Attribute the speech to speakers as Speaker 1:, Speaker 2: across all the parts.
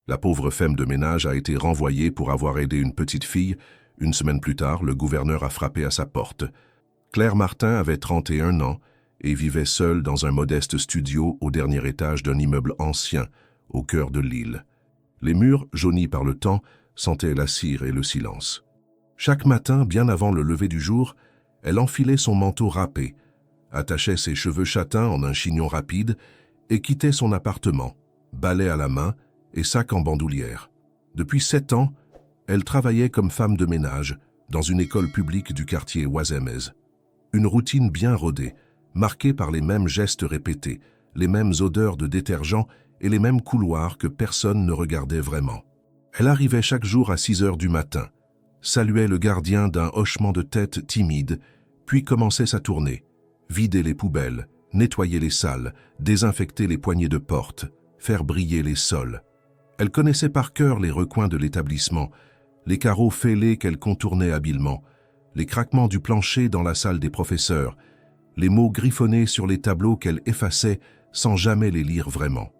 Speaker 1: La pauvre femme de ménage a été renvoyée pour avoir aidé une petite fille. Une semaine plus tard, le gouverneur a frappé à sa porte. Claire Martin avait 31 ans et vivait seule dans un modeste studio au dernier étage d'un immeuble ancien, au cœur de l'île. Les murs, jaunis par le temps, sentaient la cire et le silence. Chaque matin, bien avant le lever du jour, elle enfilait son manteau râpé, attachait ses cheveux châtains en un chignon rapide et quittait son appartement, balai à la main et sac en bandoulière. Depuis 7 ans, elle travaillait comme femme de ménage dans une école publique du quartier Oisemez. Une routine bien rodée, marquée par les mêmes gestes répétés, les mêmes odeurs de détergent et les mêmes couloirs que personne ne regardait vraiment. Elle arrivait chaque jour à 6 heures du matin, saluait le gardien d'un hochement de tête timide, puis commençait sa tournée, vider les poubelles, nettoyer les salles, désinfecter les poignées de porte, faire briller les sols. Elle connaissait par cœur les recoins de l'établissement, les carreaux fêlés qu'elle contournait habilement, les craquements du plancher dans la salle des professeurs, les mots griffonnés sur les tableaux qu'elle effaçait sans jamais les lire vraiment.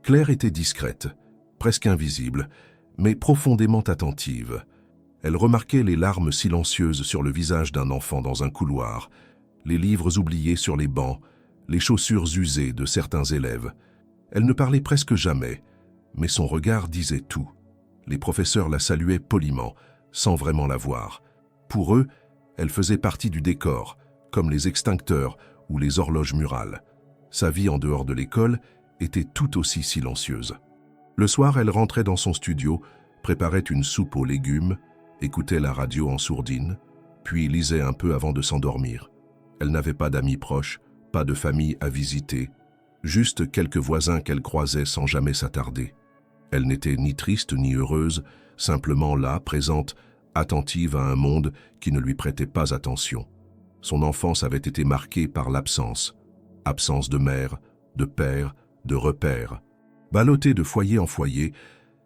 Speaker 1: Claire était discrète, presque invisible, mais profondément attentive. Elle remarquait les larmes silencieuses sur le visage d'un enfant dans un couloir, les livres oubliés sur les bancs, les chaussures usées de certains élèves. Elle ne parlait presque jamais, mais son regard disait tout. Les professeurs la saluaient poliment, sans vraiment la voir. Pour eux, elle faisait partie du décor, comme les extincteurs ou les horloges murales. Sa vie en dehors de l'école était tout aussi silencieuse. Le soir, elle rentrait dans son studio, préparait une soupe aux légumes, écoutait la radio en sourdine, puis lisait un peu avant de s'endormir. Elle n'avait pas d'amis proches, pas de famille à visiter, juste quelques voisins qu'elle croisait sans jamais s'attarder. Elle n'était ni triste ni heureuse, simplement là, présente, attentive à un monde qui ne lui prêtait pas attention. Son enfance avait été marquée par l'absence. Absence de mère, de père, de repères. Ballottée de foyer en foyer,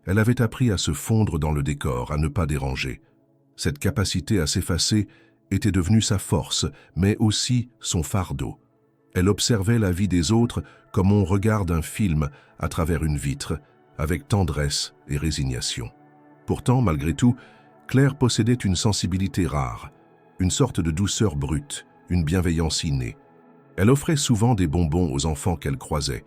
Speaker 1: elle avait appris à se fondre dans le décor, à ne pas déranger. Cette capacité à s'effacer était devenue sa force, mais aussi son fardeau. Elle observait la vie des autres comme on regarde un film à travers une vitre, avec tendresse et résignation. Pourtant, malgré tout, Claire possédait une sensibilité rare, une sorte de douceur brute, une bienveillance innée. Elle offrait souvent des bonbons aux enfants qu'elle croisait,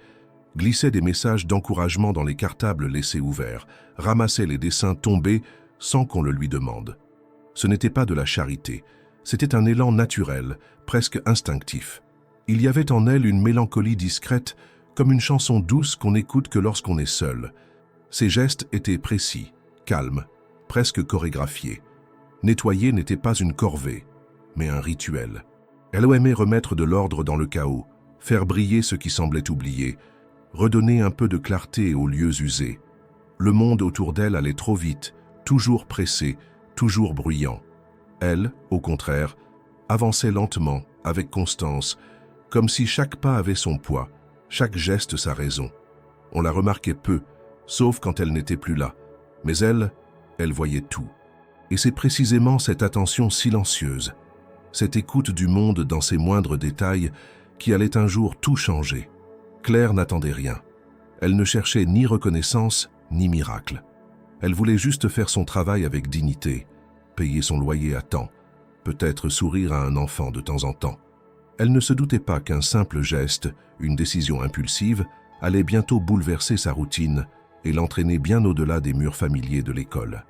Speaker 1: glissait des messages d'encouragement dans les cartables laissés ouverts, ramassait les dessins tombés sans qu'on le lui demande. Ce n'était pas de la charité, c'était un élan naturel, presque instinctif. Il y avait en elle une mélancolie discrète, comme une chanson douce qu'on n'écoute que lorsqu'on est seul. Ses gestes étaient précis, calmes, presque chorégraphiés. Nettoyer n'était pas une corvée, mais un rituel. Elle aimait remettre de l'ordre dans le chaos, faire briller ce qui semblait oublié, redonner un peu de clarté aux lieux usés. Le monde autour d'elle allait trop vite, toujours pressé, toujours bruyant. Elle, au contraire, avançait lentement, avec constance, comme si chaque pas avait son poids, chaque geste sa raison. On la remarquait peu, sauf quand elle n'était plus là. Mais elle voyait tout. Et c'est précisément cette attention silencieuse, cette écoute du monde dans ses moindres détails qui allait un jour tout changer. Claire n'attendait rien. Elle ne cherchait ni reconnaissance, ni miracle. Elle voulait juste faire son travail avec dignité, payer son loyer à temps, peut-être sourire à un enfant de temps en temps. Elle ne se doutait pas qu'un simple geste, une décision impulsive, allait bientôt bouleverser sa routine et l'entraîner bien au-delà des murs familiers de l'école.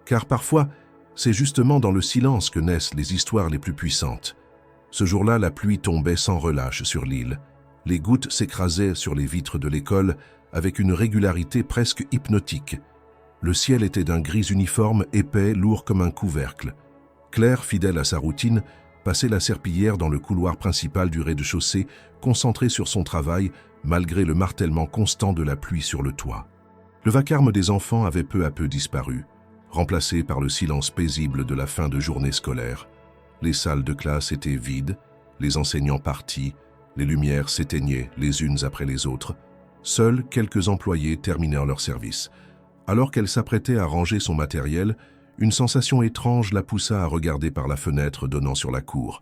Speaker 1: Car parfois, c'est justement dans le silence que naissent les histoires les plus puissantes. Ce jour-là, la pluie tombait sans relâche sur l'île. Les gouttes s'écrasaient sur les vitres de l'école avec une régularité presque hypnotique. Le ciel était d'un gris uniforme, épais, lourd comme un couvercle. Claire, fidèle à sa routine, passait la serpillière dans le couloir principal du rez-de-chaussée, concentrée sur son travail, malgré le martèlement constant de la pluie sur le toit. Le vacarme des enfants avait peu à peu disparu, remplacé par le silence paisible de la fin de journée scolaire. Les salles de classe étaient vides, les enseignants partis, les lumières s'éteignaient les unes après les autres. Seuls quelques employés terminèrent leur service. Alors qu'elle s'apprêtait à ranger son matériel, une sensation étrange la poussa à regarder par la fenêtre donnant sur la cour.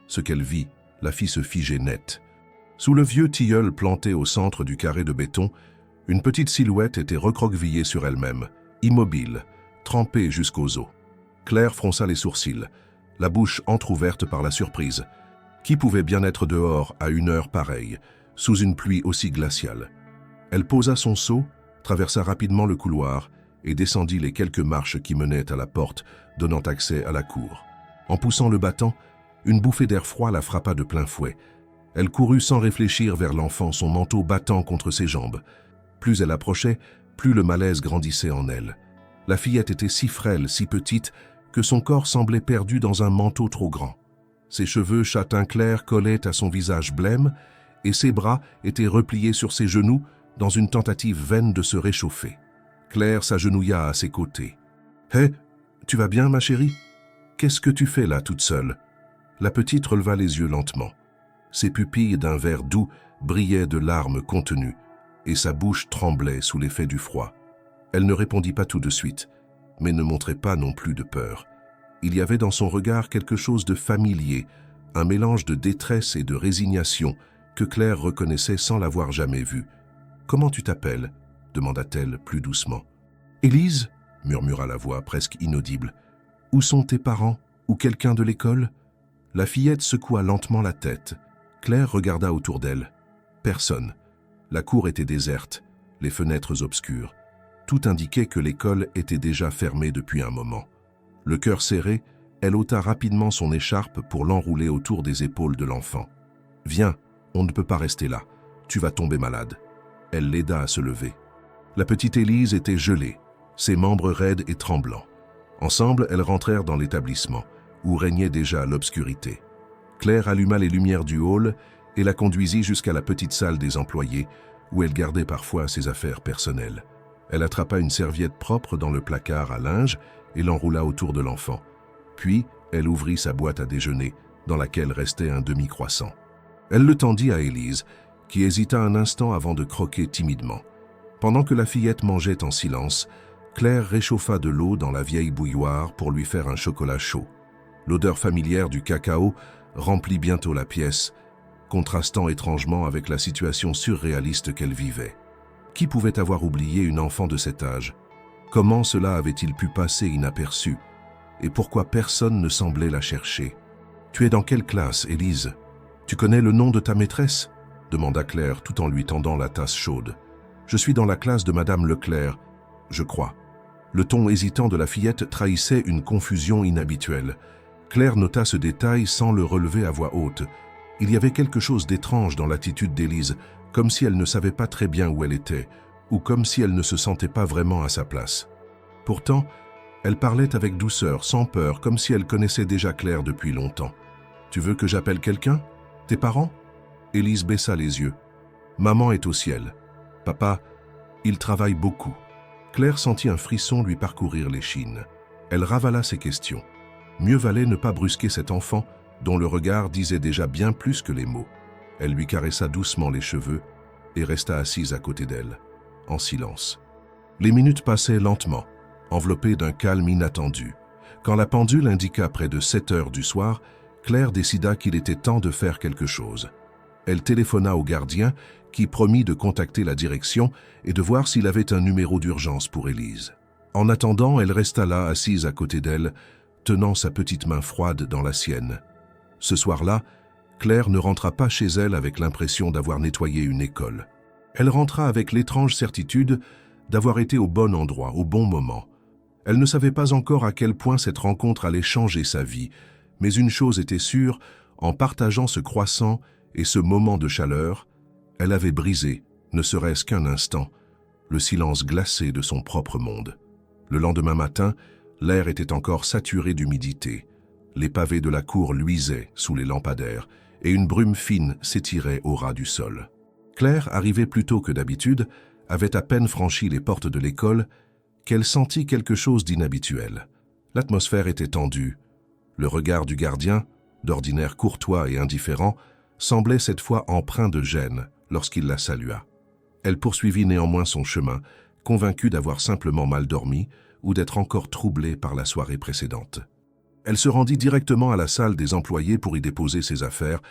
Speaker 1: Ce qu'elle vit la fit se figer net. Sous le vieux tilleul planté au centre du carré de béton, Une petite silhouette était recroquevillée sur elle-même, immobile, trempée jusqu'aux os. Claire fronça les sourcils, la bouche entr'ouverte par la surprise. Qui pouvait bien être dehors à une heure pareille, sous une pluie aussi glaciale? Elle posa son seau, traversa rapidement le couloir et descendit les quelques marches qui menaient à la porte donnant accès à la cour. En poussant le battant, une bouffée d'air froid la frappa de plein fouet. Elle courut sans réfléchir vers l'enfant, son manteau battant contre ses jambes. Plus elle approchait, plus le malaise grandissait en elle. La fillette était si frêle, si petite, que son corps semblait perdu dans un manteau trop grand. Ses cheveux châtain clair collaient à son visage blême et ses bras étaient repliés sur ses genoux dans une tentative vaine de se réchauffer. Claire s'agenouilla à ses côtés. « Hé, tu vas bien, ma chérie? Qu'est-ce que tu fais là, toute seule ?» La petite releva les yeux lentement. Ses pupilles d'un vert doux brillaient de larmes contenues et sa bouche tremblait sous l'effet du froid. Elle ne répondit pas tout de suite, mais ne montrait pas non plus de peur. Il y avait dans son regard quelque chose de familier, un mélange de détresse et de résignation que Claire reconnaissait sans l'avoir jamais vu. « Comment tu t'appelles » demanda-t-elle plus doucement. « Élise » murmura la voix presque inaudible. « Où sont tes parents? Ou quelqu'un de l'école » La fillette secoua lentement la tête. Claire regarda autour d'elle. Personne. La cour était déserte, les fenêtres obscures. Tout indiquait que l'école était déjà fermée depuis un moment. Le cœur serré, elle ôta rapidement son écharpe pour l'enrouler autour des épaules de l'enfant. « Viens, on ne peut pas rester là. Tu vas tomber malade. » Elle l'aida à se lever. La petite Élise était gelée, ses membres raides et tremblants. Ensemble, elles rentrèrent dans l'établissement, où régnait déjà l'obscurité. Claire alluma les lumières du hall et la conduisit jusqu'à la petite salle des employés, où elle gardait parfois ses affaires personnelles. Elle attrapa une serviette propre dans le placard à linge et l'enroula autour de l'enfant. Puis, elle ouvrit sa boîte à déjeuner, dans laquelle restait un demi-croissant. Elle le tendit à Élise, qui hésita un instant avant de croquer timidement. Pendant que la fillette mangeait en silence, Claire réchauffa de l'eau dans la vieille bouilloire pour lui faire un chocolat chaud. L'odeur familière du cacao remplit bientôt la pièce, contrastant étrangement avec la situation surréaliste qu'elle vivait. Qui pouvait avoir oublié une enfant de cet âge? Comment cela avait-il pu passer inaperçu? Et pourquoi personne ne semblait la chercher? « Tu es dans quelle classe, Élise? Tu connais le nom de ta maîtresse ?» demanda Claire tout en lui tendant la tasse chaude. « Je suis dans la classe de Madame Leclerc, je crois. » Le ton hésitant de la fillette trahissait une confusion inhabituelle. Claire nota ce détail sans le relever à voix haute. Il y avait quelque chose d'étrange dans l'attitude d'Élise, comme si elle ne savait pas très bien où elle était, ou comme si elle ne se sentait pas vraiment à sa place. Pourtant, elle parlait avec douceur, sans peur, comme si elle connaissait déjà Claire depuis longtemps. « Tu veux que j'appelle quelqu'un? Tes parents ?» Élise baissa les yeux. « Maman est au ciel. Papa, il travaille beaucoup. » Claire sentit un frisson lui parcourir l'échine. Elle ravala ses questions. Mieux valait ne pas brusquer cet enfant, dont le regard disait déjà bien plus que les mots. Elle lui caressa doucement les cheveux et resta assise à côté d'elle, en silence. Les minutes passaient lentement, enveloppées d'un calme inattendu. Quand la pendule indiqua près de 7 heures du soir, Claire décida qu'il était temps de faire quelque chose. Elle téléphona au gardien, qui promit de contacter la direction et de voir s'il avait un numéro d'urgence pour Élise. En attendant, elle resta là, assise à côté d'elle, tenant sa petite main froide dans la sienne. Ce soir-là, Claire ne rentra pas chez elle avec l'impression d'avoir nettoyé une école. Elle rentra avec l'étrange certitude d'avoir été au bon endroit, au bon moment. Elle ne savait pas encore à quel point cette rencontre allait changer sa vie, mais une chose était sûre, en partageant ce croissant et ce moment de chaleur, elle avait brisé, ne serait-ce qu'un instant, le silence glacé de son propre monde. Le lendemain matin, l'air était encore saturé d'humidité. Les pavés de la cour luisaient sous les lampadaires et une brume fine s'étirait au ras du sol. Claire, arrivée plus tôt que d'habitude, avait à peine franchi les portes de l'école qu'elle sentit quelque chose d'inhabituel. L'atmosphère était tendue. Le regard du gardien, d'ordinaire courtois et indifférent, semblait cette fois empreint de gêne lorsqu'il la salua. Elle poursuivit néanmoins son chemin, convaincue d'avoir simplement mal dormi ou d'être encore troublée par la soirée précédente. Elle se rendit directement à la salle des employés pour y déposer ses affaires,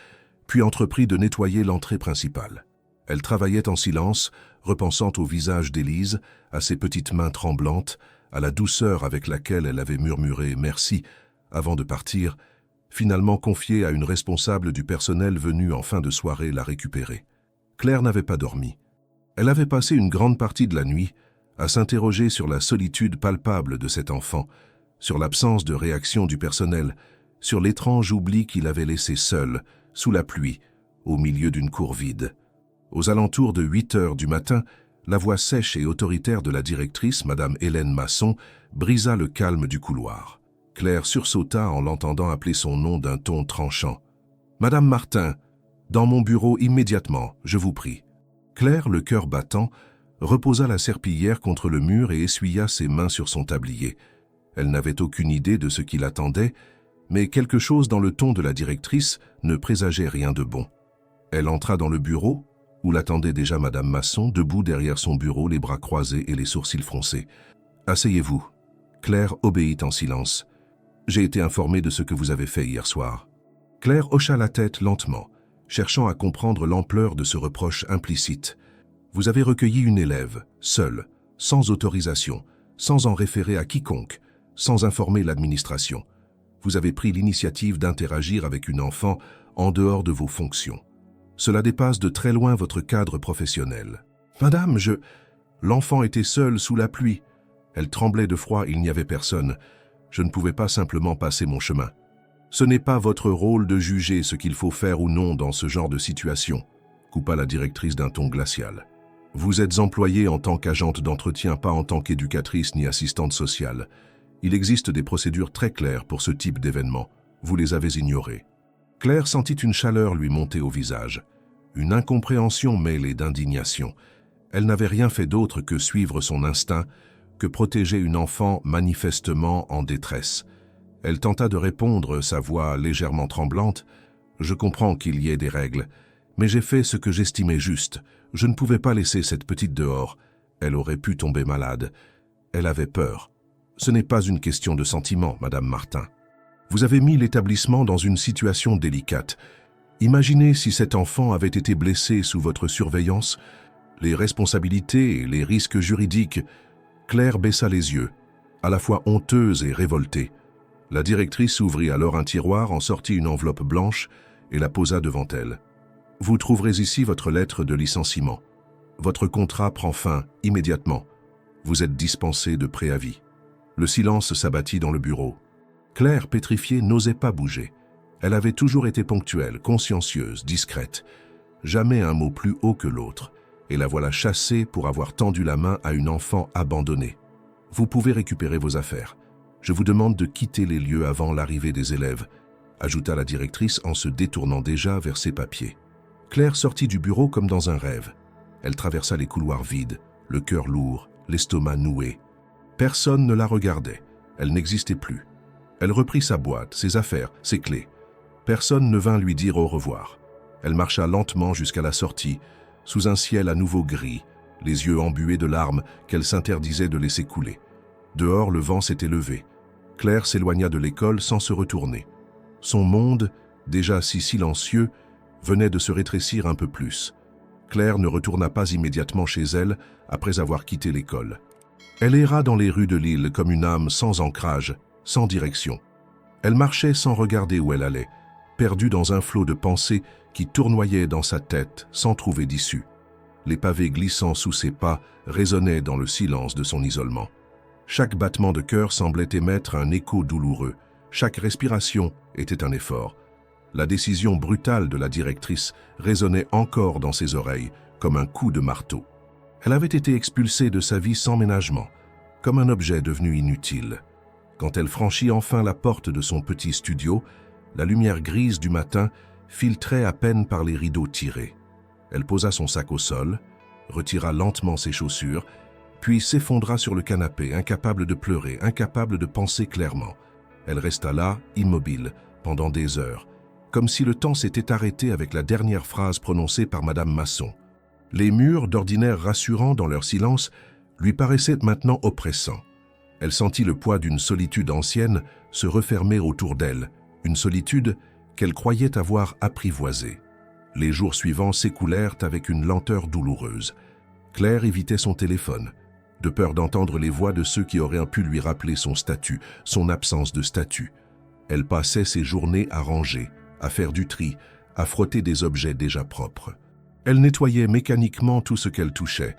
Speaker 1: puis entreprit de nettoyer l'entrée principale. Elle travaillait en silence, repensant au visage d'Élise, à ses petites mains tremblantes, à la douceur avec laquelle elle avait murmuré « merci » avant de partir, finalement confiée à une responsable du personnel venue en fin de soirée la récupérer. Claire n'avait pas dormi. Elle avait passé une grande partie de la nuit à s'interroger sur la solitude palpable de cet enfant, sur l'absence de réaction du personnel, sur l'étrange oubli qu'il avait laissé seul, sous la pluie, au milieu d'une cour vide. Aux alentours de 8 heures du matin, la voix sèche et autoritaire de la directrice, Madame Hélène Masson, brisa le calme du couloir. Claire sursauta en l'entendant appeler son nom d'un ton tranchant. « Madame Martin, dans mon bureau immédiatement, je vous prie. » Claire, le cœur battant, reposa la serpillière contre le mur et essuya ses mains sur son tablier. Elle n'avait aucune idée de ce qui l'attendait, mais quelque chose dans le ton de la directrice ne présageait rien de bon. Elle entra dans le bureau, où l'attendait déjà Madame Masson, debout derrière son bureau, les bras croisés et les sourcils froncés. « Asseyez-vous. » Claire obéit en silence. « J'ai été informée de ce que vous avez fait hier soir. » Claire hocha la tête lentement, cherchant à comprendre l'ampleur de ce reproche implicite. « Vous avez recueilli une élève, seule, sans autorisation, sans en référer à quiconque, sans informer l'administration. Vous avez pris l'initiative d'interagir avec une enfant en dehors de vos fonctions. Cela dépasse de très loin votre cadre professionnel. »« Madame, L'enfant était seule sous la pluie. Elle tremblait de froid, il n'y avait personne. Je ne pouvais pas simplement passer mon chemin. Ce n'est pas votre rôle de juger ce qu'il faut faire ou non dans ce genre de situation, » coupa la directrice d'un ton glacial. « Vous êtes employée en tant qu'agente d'entretien, pas en tant qu'éducatrice ni assistante sociale. Il existe des procédures très claires pour ce type d'événement. Vous les avez ignorées. » Claire sentit une chaleur lui monter au visage, une incompréhension mêlée d'indignation. Elle n'avait rien fait d'autre que suivre son instinct, que protéger une enfant manifestement en détresse. Elle tenta de répondre, sa voix légèrement tremblante. « Je comprends qu'il y ait des règles, mais j'ai fait ce que j'estimais juste. Je ne pouvais pas laisser cette petite dehors. Elle aurait pu tomber malade. Elle avait peur. Ce n'est pas une question de sentiment, Madame Martin. Vous avez mis l'établissement dans une situation délicate. Imaginez si cet enfant avait été blessé sous votre surveillance. Les responsabilités et les risques juridiques. » Claire baissa les yeux, à la fois honteuse et révoltée. La directrice ouvrit alors un tiroir, en sortit une enveloppe blanche et la posa devant elle. « Vous trouverez ici votre lettre de licenciement. Votre contrat prend fin immédiatement. Vous êtes dispensé de préavis. » Le silence s'abattit dans le bureau. Claire, pétrifiée, n'osait pas bouger. Elle avait toujours été ponctuelle, consciencieuse, discrète. Jamais un mot plus haut que l'autre. Et la voilà chassée pour avoir tendu la main à une enfant abandonnée. « Vous pouvez récupérer vos affaires. Je vous demande de quitter les lieux avant l'arrivée des élèves, » ajouta la directrice en se détournant déjà vers ses papiers. Claire sortit du bureau comme dans un rêve. Elle traversa les couloirs vides, le cœur lourd, l'estomac noué. Personne ne la regardait. Elle n'existait plus. Elle reprit sa boîte, ses affaires, ses clés. Personne ne vint lui dire au revoir. Elle marcha lentement jusqu'à la sortie, sous un ciel à nouveau gris, les yeux embués de larmes qu'elle s'interdisait de laisser couler. Dehors, le vent s'était levé. Claire s'éloigna de l'école sans se retourner. Son monde, déjà si silencieux, venait de se rétrécir un peu plus. Claire ne retourna pas immédiatement chez elle après avoir quitté l'école. Elle erra dans les rues de l'île comme une âme sans ancrage, sans direction. Elle marchait sans regarder où elle allait, perdue dans un flot de pensées qui tournoyait dans sa tête sans trouver d'issue. Les pavés glissant sous ses pas résonnaient dans le silence de son isolement. Chaque battement de cœur semblait émettre un écho douloureux. Chaque respiration était un effort. La décision brutale de la directrice résonnait encore dans ses oreilles, comme un coup de marteau. Elle avait été expulsée de sa vie sans ménagement, comme un objet devenu inutile. Quand elle franchit enfin la porte de son petit studio, la lumière grise du matin filtrait à peine par les rideaux tirés. Elle posa son sac au sol, retira lentement ses chaussures, puis s'effondra sur le canapé, incapable de pleurer, incapable de penser clairement. Elle resta là, immobile, pendant des heures, comme si le temps s'était arrêté avec la dernière phrase prononcée par Madame Masson. Les murs, d'ordinaire rassurants dans leur silence, lui paraissaient maintenant oppressants. Elle sentit le poids d'une solitude ancienne se refermer autour d'elle, une solitude qu'elle croyait avoir apprivoisée. Les jours suivants s'écoulèrent avec une lenteur douloureuse. Claire évitait son téléphone, de peur d'entendre les voix de ceux qui auraient pu lui rappeler son statut, son absence de statut. Elle passait ses journées à ranger, à faire du tri, à frotter des objets déjà propres. Elle nettoyait mécaniquement tout ce qu'elle touchait,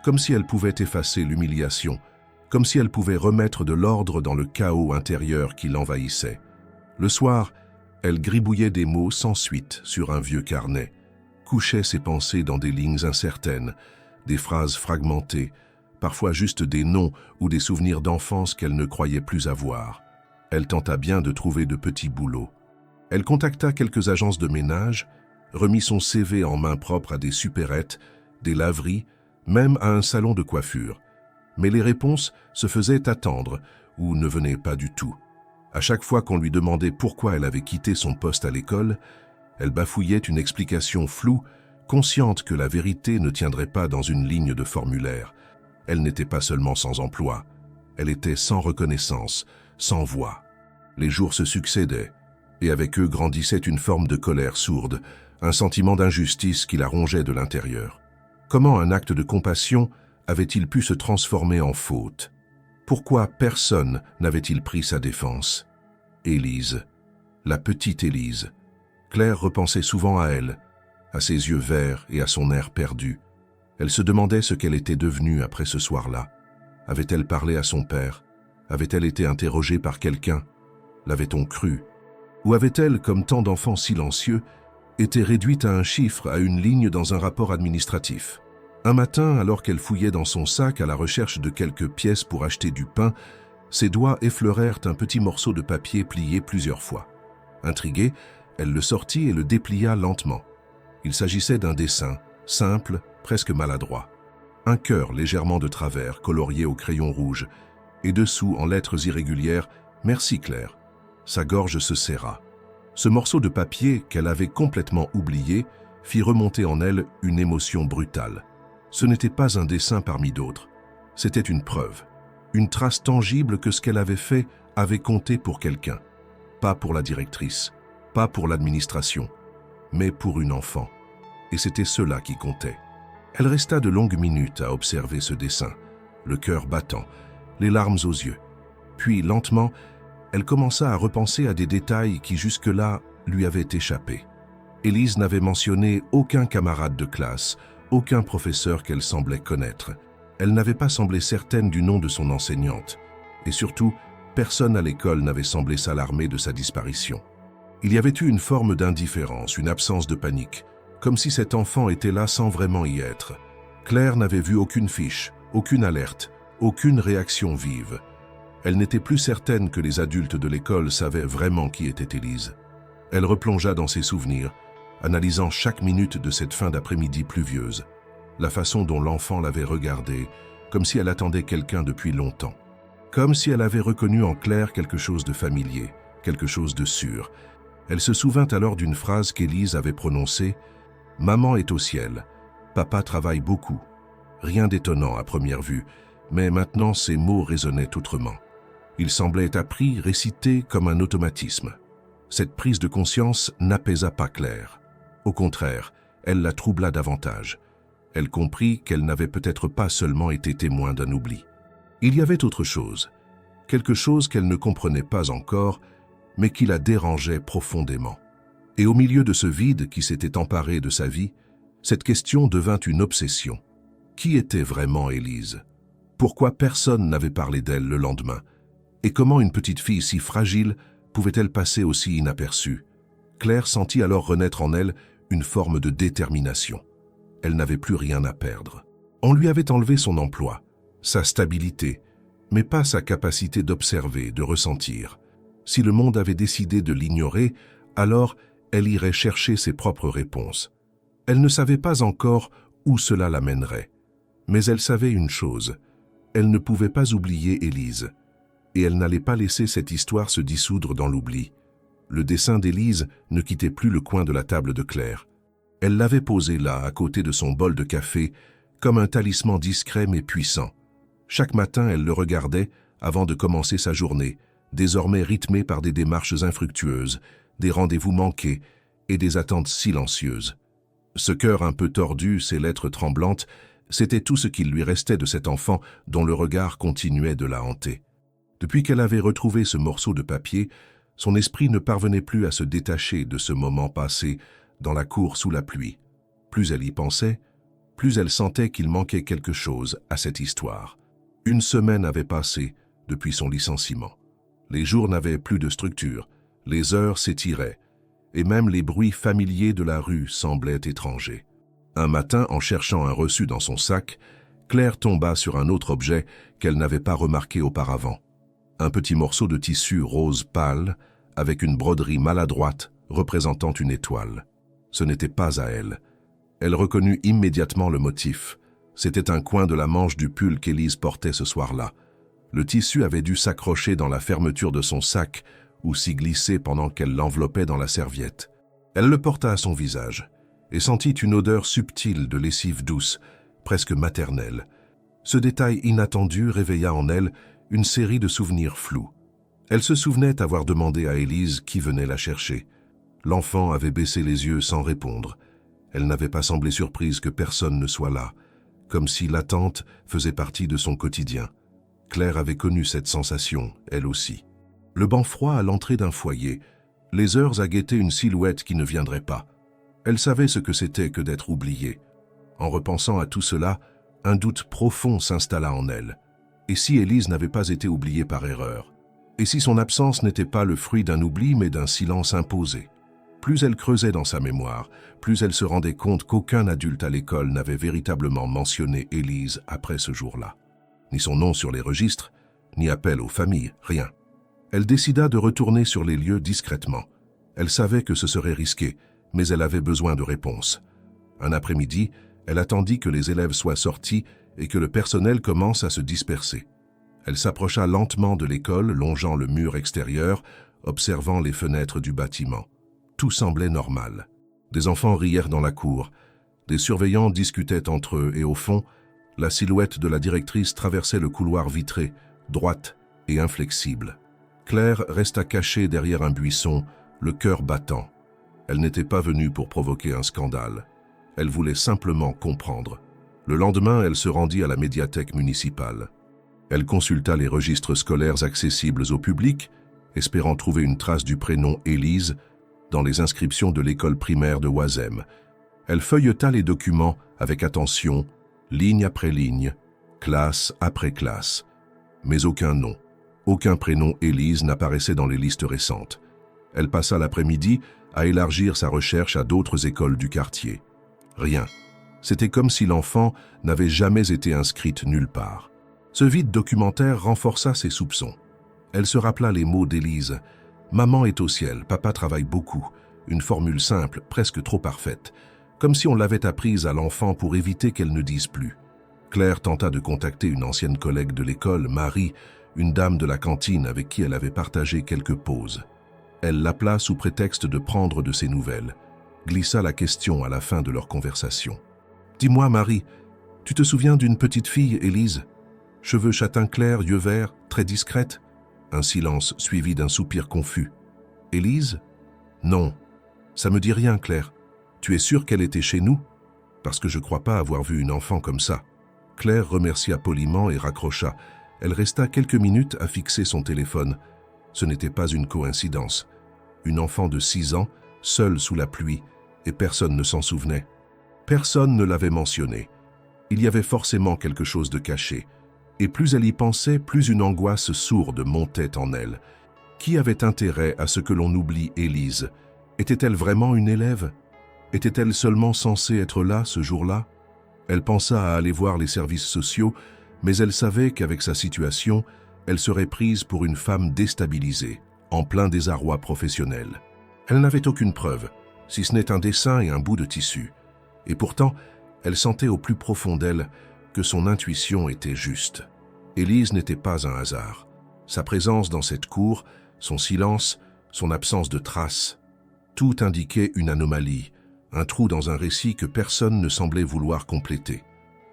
Speaker 1: comme si elle pouvait effacer l'humiliation, comme si elle pouvait remettre de l'ordre dans le chaos intérieur qui l'envahissait. Le soir, elle gribouillait des mots sans suite sur un vieux carnet, couchait ses pensées dans des lignes incertaines, des phrases fragmentées, parfois juste des noms ou des souvenirs d'enfance qu'elle ne croyait plus avoir. Elle tenta bien de trouver de petits boulots. Elle contacta quelques agences de ménage, remit son CV en main propre à des supérettes, des laveries, même à un salon de coiffure. Mais les réponses se faisaient attendre ou ne venaient pas du tout. À chaque fois qu'on lui demandait pourquoi elle avait quitté son poste à l'école, elle bafouillait une explication floue, consciente que la vérité ne tiendrait pas dans une ligne de formulaire. Elle n'était pas seulement sans emploi, elle était sans reconnaissance, sans voix. Les jours se succédaient, et avec eux grandissait une forme de colère sourde, un sentiment d'injustice qui la rongeait de l'intérieur. Comment un acte de compassion avait-il pu se transformer en faute? Pourquoi personne n'avait-il pris sa défense? Élise, la petite Élise. Claire repensait souvent à elle, à ses yeux verts et à son air perdu. Elle se demandait ce qu'elle était devenue après ce soir-là. Avait-elle parlé à son père? Avait-elle été interrogée par quelqu'un? L'avait-on cru? Ou avait-elle, comme tant d'enfants silencieux, été réduite à un chiffre, à une ligne dans un rapport administratif? Un matin, alors qu'elle fouillait dans son sac à la recherche de quelques pièces pour acheter du pain, ses doigts effleurèrent un petit morceau de papier plié plusieurs fois. Intriguée, elle le sortit et le déplia lentement. Il s'agissait d'un dessin, simple, presque maladroit. Un cœur légèrement de travers, colorié au crayon rouge, et dessous, en lettres irrégulières, « Merci Claire ». Sa gorge se serra. Ce morceau de papier, qu'elle avait complètement oublié, fit remonter en elle une émotion brutale. Ce n'était pas un dessin parmi d'autres. C'était une preuve, une trace tangible que ce qu'elle avait fait avait compté pour quelqu'un. Pas pour la directrice, pas pour l'administration, mais pour une enfant. Et c'était cela qui comptait. Elle resta de longues minutes à observer ce dessin, le cœur battant, les larmes aux yeux. Puis, lentement, elle commença à repenser à des détails qui jusque-là lui avaient échappé. Élise n'avait mentionné aucun camarade de classe, aucun professeur qu'elle semblait connaître. Elle n'avait pas semblé certaine du nom de son enseignante. Et surtout, personne à l'école n'avait semblé s'alarmer de sa disparition. Il y avait eu une forme d'indifférence, une absence de panique, comme si cet enfant était là sans vraiment y être. Claire n'avait vu aucune fiche, aucune alerte, aucune réaction vive. Elle n'était plus certaine que les adultes de l'école savaient vraiment qui était Élise. Elle replongea dans ses souvenirs, analysant chaque minute de cette fin d'après-midi pluvieuse, la façon dont l'enfant l'avait regardée, comme si elle attendait quelqu'un depuis longtemps. Comme si elle avait reconnu en Claire quelque chose de familier, quelque chose de sûr. Elle se souvint alors d'une phrase qu'Élise avait prononcée « Maman est au ciel, papa travaille beaucoup ». Rien d'étonnant à première vue, mais maintenant ces mots résonnaient autrement. Ils semblaient appris, récités comme un automatisme. Cette prise de conscience n'apaisa pas Claire. Au contraire, elle la troubla davantage. Elle comprit qu'elle n'avait peut-être pas seulement été témoin d'un oubli. Il y avait autre chose, quelque chose qu'elle ne comprenait pas encore, mais qui la dérangeait profondément. Et au milieu de ce vide qui s'était emparé de sa vie, cette question devint une obsession. Qui était vraiment Élise? Pourquoi personne n'avait parlé d'elle le lendemain? Et comment une petite fille si fragile pouvait-elle passer aussi inaperçue? Claire sentit alors renaître en elle une forme de détermination. Elle n'avait plus rien à perdre. On lui avait enlevé son emploi, sa stabilité, mais pas sa capacité d'observer, de ressentir. Si le monde avait décidé de l'ignorer, alors elle irait chercher ses propres réponses. Elle ne savait pas encore où cela l'amènerait. Mais elle savait une chose, elle ne pouvait pas oublier Élise. Et elle n'allait pas laisser cette histoire se dissoudre dans l'oubli. Le dessin d'Élise ne quittait plus le coin de la table de Claire. Elle l'avait posé là, à côté de son bol de café, comme un talisman discret mais puissant. Chaque matin, elle le regardait avant de commencer sa journée, désormais rythmée par des démarches infructueuses, des rendez-vous manqués et des attentes silencieuses. Ce cœur un peu tordu, ces lettres tremblantes, c'était tout ce qu'il lui restait de cet enfant dont le regard continuait de la hanter. Depuis qu'elle avait retrouvé ce morceau de papier, son esprit ne parvenait plus à se détacher de ce moment passé dans la cour sous la pluie. Plus elle y pensait, plus elle sentait qu'il manquait quelque chose à cette histoire. Une semaine avait passé depuis son licenciement. Les jours n'avaient plus de structure, les heures s'étiraient, et même les bruits familiers de la rue semblaient étrangers. Un matin, en cherchant un reçu dans son sac, Claire tomba sur un autre objet qu'elle n'avait pas remarqué auparavant. Un petit morceau de tissu rose pâle, avec une broderie maladroite représentant une étoile. Ce n'était pas à elle. Elle reconnut immédiatement le motif. C'était un coin de la manche du pull qu'Élise portait ce soir-là. Le tissu avait dû s'accrocher dans la fermeture de son sac ou s'y glisser pendant qu'elle l'enveloppait dans la serviette. Elle le porta à son visage et sentit une odeur subtile de lessive douce, presque maternelle. Ce détail inattendu réveilla en elle une série de souvenirs flous. Elle se souvenait avoir demandé à Élise qui venait la chercher. L'enfant avait baissé les yeux sans répondre. Elle n'avait pas semblé surprise que personne ne soit là, comme si l'attente faisait partie de son quotidien. Claire avait connu cette sensation, elle aussi. Le banc froid à l'entrée d'un foyer, les heures à guetter une silhouette qui ne viendrait pas. Elle savait ce que c'était que d'être oubliée. En repensant à tout cela, un doute profond s'installa en elle. Et si Élise n'avait pas été oubliée par erreur? Et si son absence n'était pas le fruit d'un oubli mais d'un silence imposé? Plus elle creusait dans sa mémoire, plus elle se rendait compte qu'aucun adulte à l'école n'avait véritablement mentionné Élise après ce jour-là. Ni son nom sur les registres, ni appel aux familles, rien. Elle décida de retourner sur les lieux discrètement. Elle savait que ce serait risqué, mais elle avait besoin de réponses. Un après-midi, elle attendit que les élèves soient sortis et que le personnel commence à se disperser. Elle s'approcha lentement de l'école, longeant le mur extérieur, observant les fenêtres du bâtiment. Tout semblait normal. Des enfants rièrent dans la cour. Des surveillants discutaient entre eux et au fond, la silhouette de la directrice traversait le couloir vitré, droite et inflexible. Claire resta cachée derrière un buisson, le cœur battant. Elle n'était pas venue pour provoquer un scandale. Elle voulait simplement comprendre. Le lendemain, elle se rendit à la médiathèque municipale. Elle consulta les registres scolaires accessibles au public, espérant trouver une trace du prénom Élise dans les inscriptions de l'école primaire de Oisem. Elle feuilleta les documents avec attention, ligne après ligne, classe après classe. Mais aucun nom, aucun prénom Élise n'apparaissait dans les listes récentes. Elle passa l'après-midi à élargir sa recherche à d'autres écoles du quartier. Rien. C'était comme si l'enfant n'avait jamais été inscrite nulle part. Ce vide documentaire renforça ses soupçons. Elle se rappela les mots d'Élise. « Maman est au ciel, papa travaille beaucoup », une formule simple, presque trop parfaite, comme si on l'avait apprise à l'enfant pour éviter qu'elle ne dise plus. Claire tenta de contacter une ancienne collègue de l'école, Marie, une dame de la cantine avec qui elle avait partagé quelques pauses. Elle l'appela sous prétexte de prendre de ses nouvelles, glissa la question à la fin de leur conversation. « Dis-moi, Marie, tu te souviens d'une petite fille, Élise ? Cheveux châtain clair, yeux verts, très discrète ?» Un silence suivi d'un soupir confus. « Élise ? Non. Ça me dit rien, Claire. Tu es sûre qu'elle était chez nous ? Parce que je crois pas avoir vu une enfant comme ça. » Claire remercia poliment et raccrocha. Elle resta quelques minutes à fixer son téléphone. Ce n'était pas une coïncidence. Une enfant de 6 ans, seule sous la pluie, et personne ne s'en souvenait. Personne ne l'avait mentionné. Il y avait forcément quelque chose de caché. Et plus elle y pensait, plus une angoisse sourde montait en elle. Qui avait intérêt à ce que l'on oublie Élise? Était-elle vraiment une élève? Était-elle seulement censée être là ce jour-là? Elle pensa à aller voir les services sociaux, mais elle savait qu'avec sa situation, elle serait prise pour une femme déstabilisée, en plein désarroi professionnel. Elle n'avait aucune preuve, si ce n'est un dessin et un bout de tissu. Et pourtant, elle sentait au plus profond d'elle que son intuition était juste. Élise n'était pas un hasard. Sa présence dans cette cour, son silence, son absence de traces, tout indiquait une anomalie, un trou dans un récit que personne ne semblait vouloir compléter.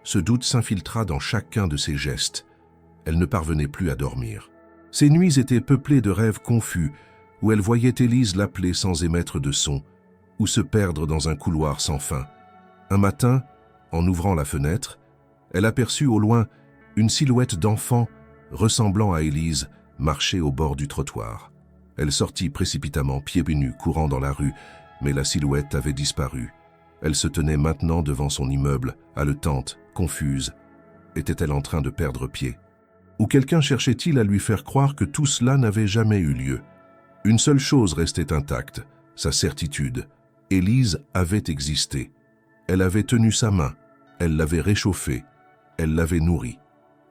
Speaker 1: Ce doute s'infiltra dans chacun de ses gestes. Elle ne parvenait plus à dormir. Ses nuits étaient peuplées de rêves confus, où elle voyait Élise l'appeler sans émettre de son, ou se perdre dans un couloir sans fin. Un matin, en ouvrant la fenêtre, elle aperçut au loin une silhouette d'enfant ressemblant à Élise marcher au bord du trottoir. Elle sortit précipitamment, pieds nus, courant dans la rue, mais la silhouette avait disparu. Elle se tenait maintenant devant son immeuble, haletante, confuse. Était-elle en train de perdre pied? Ou quelqu'un cherchait-il à lui faire croire que tout cela n'avait jamais eu lieu? Une seule chose restait intacte, sa certitude. Élise avait existé. Elle avait tenu sa main, elle l'avait réchauffée, elle l'avait nourrie.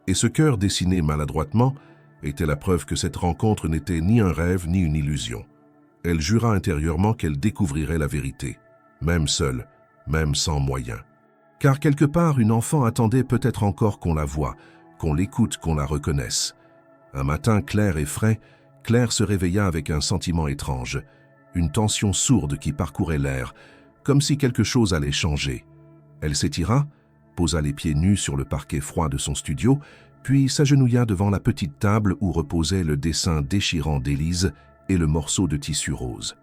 Speaker 1: Et ce cœur dessiné maladroitement était la preuve que cette rencontre n'était ni un rêve ni une illusion. Elle jura intérieurement qu'elle découvrirait la vérité, même seule, même sans moyens. Car quelque part, une enfant attendait peut-être encore qu'on la voie, qu'on l'écoute, qu'on la reconnaisse. Un matin clair et frais, Claire se réveilla avec un sentiment étrange, une tension sourde qui parcourait l'air, comme si quelque chose allait changer. Elle s'étira, posa les pieds nus sur le parquet froid de son studio, puis s'agenouilla devant la petite table où reposait le dessin déchirant d'Élise et le morceau de tissu rose.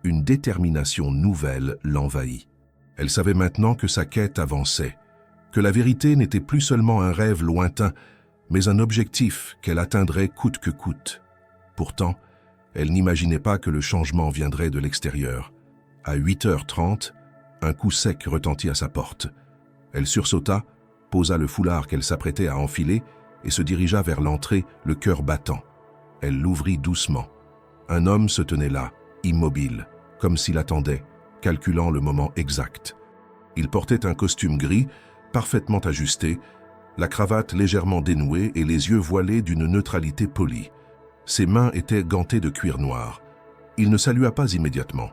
Speaker 1: Une détermination nouvelle l'envahit. Elle savait maintenant que sa quête avançait, que la vérité n'était plus seulement un rêve lointain, mais un objectif qu'elle atteindrait coûte que coûte. Pourtant, elle n'imaginait pas que le changement viendrait de l'extérieur. À 8h30, un coup sec retentit à sa porte. Elle sursauta, posa le foulard qu'elle s'apprêtait à enfiler et se dirigea vers l'entrée, le cœur battant. Elle l'ouvrit doucement. Un homme se tenait là, immobile, comme s'il attendait, calculant le moment exact. Il portait un costume gris, parfaitement ajusté, la cravate légèrement dénouée et les yeux voilés d'une neutralité polie. Ses mains étaient gantées de cuir noir. Il ne salua pas immédiatement.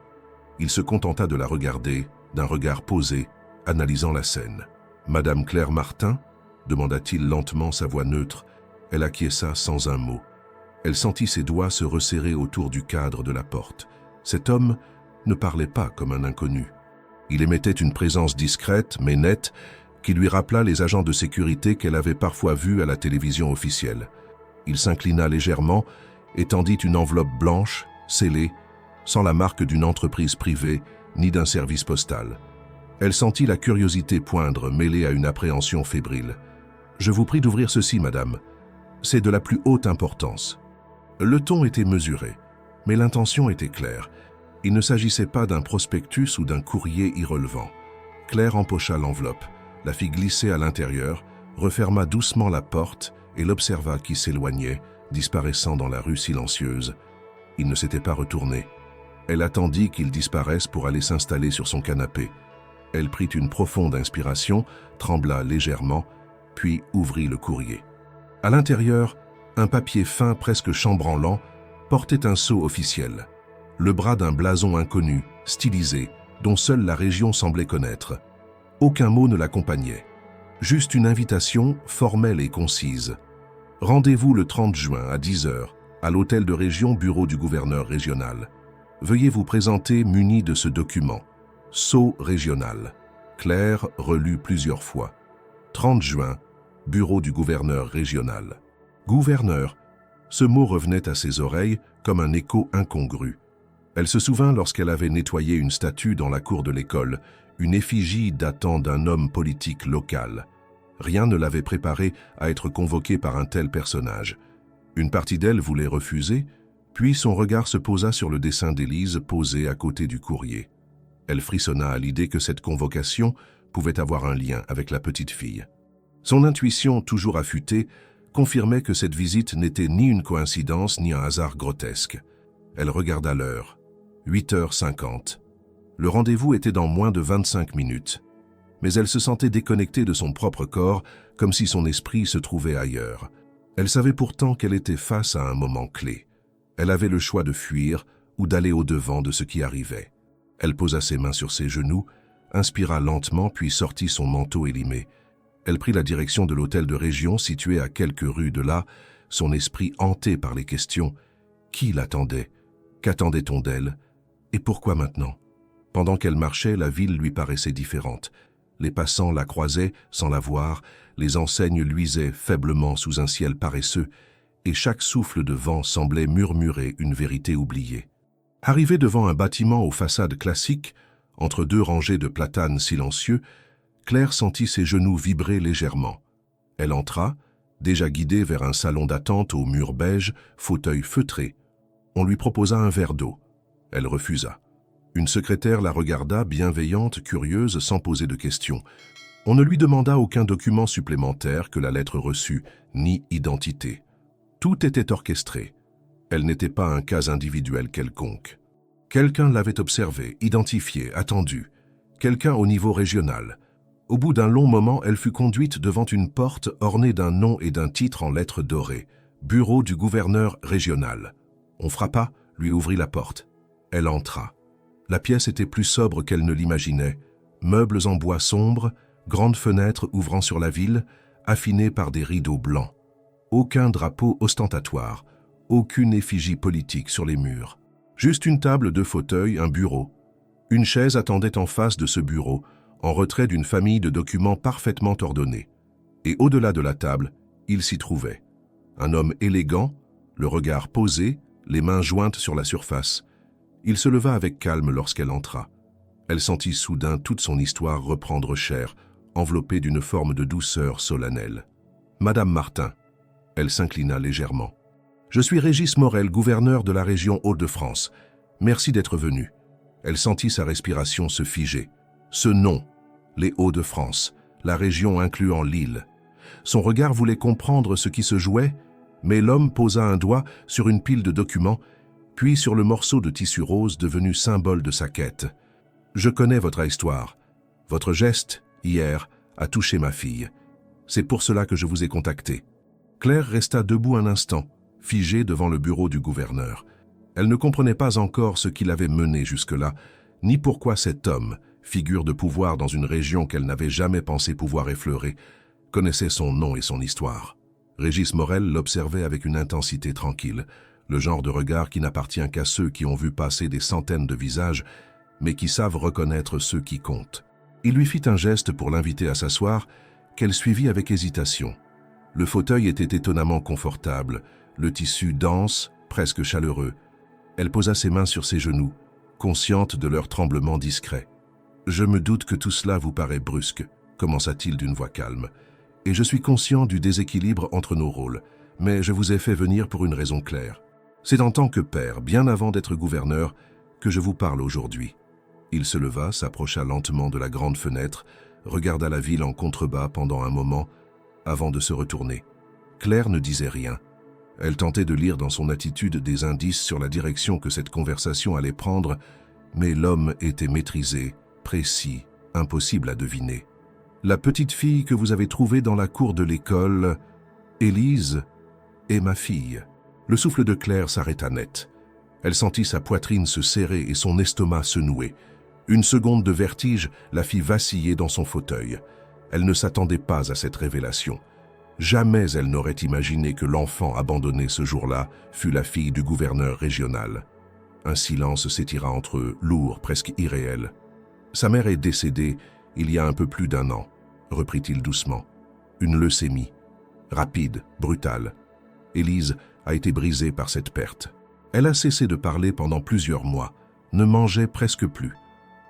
Speaker 1: Il se contenta de la regarder, d'un regard posé, analysant la scène. « Madame Claire Martin ?» demanda-t-il lentement, sa voix neutre. Elle acquiesça sans un mot. Elle sentit ses doigts se resserrer autour du cadre de la porte. Cet homme ne parlait pas comme un inconnu. Il émettait une présence discrète, mais nette, qui lui rappela les agents de sécurité qu'elle avait parfois vus à la télévision officielle. Il s'inclina légèrement et tendit une enveloppe blanche, scellée, sans la marque d'une entreprise privée ni d'un service postal. Elle sentit la curiosité poindre, mêlée à une appréhension fébrile. « Je vous prie d'ouvrir ceci, madame. C'est de la plus haute importance. » Le ton était mesuré, mais l'intention était claire. Il ne s'agissait pas d'un prospectus ou d'un courrier irrelevant. Claire empocha l'enveloppe, la fit glisser à l'intérieur, referma doucement la porte et l'observa qui s'éloignait, disparaissant dans la rue silencieuse. Il ne s'était pas retourné. Elle attendit qu'il disparaisse pour aller s'installer sur son canapé. Elle prit une profonde inspiration, trembla légèrement, puis ouvrit le courrier. À l'intérieur, un papier fin presque chambranlant portait un sceau officiel. Le bras d'un blason inconnu, stylisé, dont seule la région semblait connaître. Aucun mot ne l'accompagnait. Juste une invitation formelle et concise. Rendez-vous le 30 juin à 10h, à l'hôtel de région bureau du gouverneur régional. Veuillez vous présenter muni de ce document. Sceau régional. Claire relut plusieurs fois. 30 juin, bureau du gouverneur régional. Gouverneur, ce mot revenait à ses oreilles comme un écho incongru. Elle se souvint lorsqu'elle avait nettoyé une statue dans la cour de l'école, une effigie datant d'un homme politique local. Rien ne l'avait préparée à être convoquée par un tel personnage. Une partie d'elle voulait refuser, puis son regard se posa sur le dessin d'Élise posé à côté du courrier. Elle frissonna à l'idée que cette convocation pouvait avoir un lien avec la petite fille. Son intuition, toujours affûtée, confirmait que cette visite n'était ni une coïncidence ni un hasard grotesque. Elle regarda l'heure. 8h50. Le rendez-vous était dans moins de 25 minutes. Mais elle se sentait déconnectée de son propre corps, comme si son esprit se trouvait ailleurs. Elle savait pourtant qu'elle était face à un moment clé. Elle avait le choix de fuir ou d'aller au-devant de ce qui arrivait. Elle posa ses mains sur ses genoux, inspira lentement puis sortit son manteau élimé. Elle prit la direction de l'hôtel de région situé à quelques rues de là, son esprit hanté par les questions. Qui l'attendait? Qu'attendait-on d'elle? Et pourquoi maintenant? Pendant qu'elle marchait, la ville lui paraissait différente. Les passants la croisaient sans la voir, les enseignes luisaient faiblement sous un ciel paresseux, et chaque souffle de vent semblait murmurer une vérité oubliée. Arrivée devant un bâtiment aux façades classiques, Entre deux rangées de platanes silencieux, Claire sentit ses genoux vibrer légèrement. Elle entra, déjà guidée vers un salon d'attente aux murs beige, fauteuil feutré. On lui proposa un verre d'eau. Elle refusa. Une secrétaire la regarda, bienveillante, curieuse, sans poser de questions. On ne lui demanda aucun document supplémentaire que la lettre reçue, ni identité. Tout était orchestré. Elle n'était pas un cas individuel quelconque. Quelqu'un l'avait observée, identifiée, attendue. Quelqu'un au niveau régional. Au bout d'un long moment, elle fut conduite devant une porte ornée d'un nom et d'un titre en lettres dorées. Bureau du gouverneur régional. On frappa, lui ouvrit la porte. Elle entra. La pièce était plus sobre qu'elle ne l'imaginait. Meubles en bois sombre, grandes fenêtres ouvrant sur la ville, affinées par des rideaux blancs. Aucun drapeau ostentatoire, aucune effigie politique sur les murs. Juste une table, deux fauteuils, un bureau. Une chaise attendait en face de ce bureau, en retrait d'une famille de documents parfaitement ordonnés. Et au-delà de la table, il s'y trouvait. Un homme élégant, le regard posé, les mains jointes sur la surface. Il se leva avec calme lorsqu'elle entra. Elle sentit soudain toute son histoire reprendre chair, enveloppée d'une forme de douceur solennelle. « Madame Martin », elle s'inclina légèrement. « Je suis Régis Morel, gouverneur de la région Hauts-de-France. Merci d'être venu. » Elle sentit sa respiration se figer. Ce nom, les Hauts-de-France, la région incluant l'île. Son regard voulait comprendre ce qui se jouait, mais l'homme posa un doigt sur une pile de documents, puis sur le morceau de tissu rose devenu symbole de sa quête. « Je connais votre histoire. Votre geste, hier, a touché ma fille. C'est pour cela que je vous ai contacté. » Claire resta debout un instant, figée devant le bureau du gouverneur. Elle ne comprenait pas encore ce qui l'avait menée jusque-là, ni pourquoi cet homme, figure de pouvoir dans une région qu'elle n'avait jamais pensé pouvoir effleurer, connaissait son nom et son histoire. Régis Morel l'observait avec une intensité tranquille, le genre de regard qui n'appartient qu'à ceux qui ont vu passer des centaines de visages, mais qui savent reconnaître ceux qui comptent. Il lui fit un geste pour l'inviter à s'asseoir, qu'elle suivit avec hésitation. Le fauteuil était étonnamment confortable, le tissu dense, presque chaleureux. Elle posa ses mains sur ses genoux, consciente de leur tremblement discret. « Je me doute que tout cela vous paraît brusque », commença-t-il d'une voix calme. « Et je suis conscient du déséquilibre entre nos rôles, mais je vous ai fait venir pour une raison claire. C'est en tant que père, bien avant d'être gouverneur, que je vous parle aujourd'hui. » Il se leva, s'approcha lentement de la grande fenêtre, regarda la ville en contrebas pendant un moment, avant de se retourner. Claire ne disait rien. Elle tentait de lire dans son attitude des indices sur la direction que cette conversation allait prendre, mais l'homme était maîtrisé, précis, impossible à deviner. « La petite fille que vous avez trouvée dans la cour de l'école, Élise, est ma fille. » Le souffle de Claire s'arrêta net. Elle sentit sa poitrine se serrer et son estomac se nouer. Une seconde de vertige la fit vaciller dans son fauteuil. Elle ne s'attendait pas à cette révélation. Jamais elle n'aurait imaginé que l'enfant abandonné ce jour-là fût la fille du gouverneur régional. Un silence s'étira entre eux, lourd, presque irréel. « Sa mère est décédée il y a un peu plus d'1 an, reprit-il doucement. Une leucémie. Rapide, brutale. Élise a été brisée par cette perte. Elle a cessé de parler pendant plusieurs mois, ne mangeait presque plus.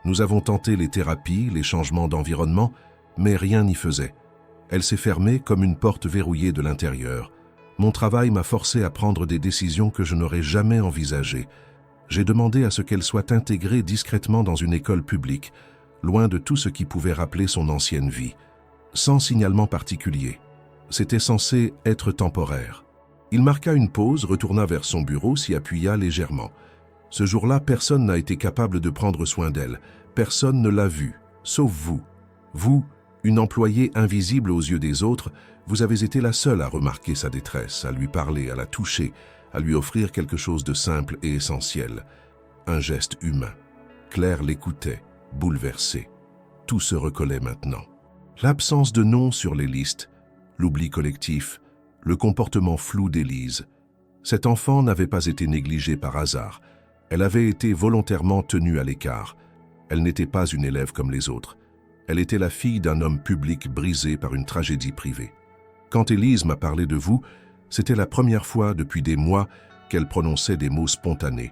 Speaker 1: Nous avons tenté les thérapies, les changements d'environnement, mais rien n'y faisait. Elle s'est fermée comme une porte verrouillée de l'intérieur. Mon travail m'a forcé à prendre des décisions que je n'aurais jamais envisagées. J'ai demandé à ce qu'elle soit intégrée discrètement dans une école publique, loin de tout ce qui pouvait rappeler son ancienne vie, sans signalement particulier. C'était censé être temporaire. Il marqua une pause, retourna vers son bureau, s'y appuya légèrement. Ce jour-là, personne n'a été capable de prendre soin d'elle. Personne ne l'a vue, sauf vous. Vous, une employée invisible aux yeux des autres, vous avez été la seule à remarquer sa détresse, à lui parler, à la toucher, à lui offrir quelque chose de simple et essentiel. Un geste humain. Claire l'écoutait, bouleversée. Tout se recollait maintenant. L'absence de nom sur les listes, l'oubli collectif, le comportement flou d'Élise. Cet enfant n'avait pas été négligé par hasard. Elle avait été volontairement tenue à l'écart. Elle n'était pas une élève comme les autres. Elle était la fille d'un homme public brisé par une tragédie privée. Quand Élise m'a parlé de vous, c'était la première fois depuis des mois qu'elle prononçait des mots spontanés.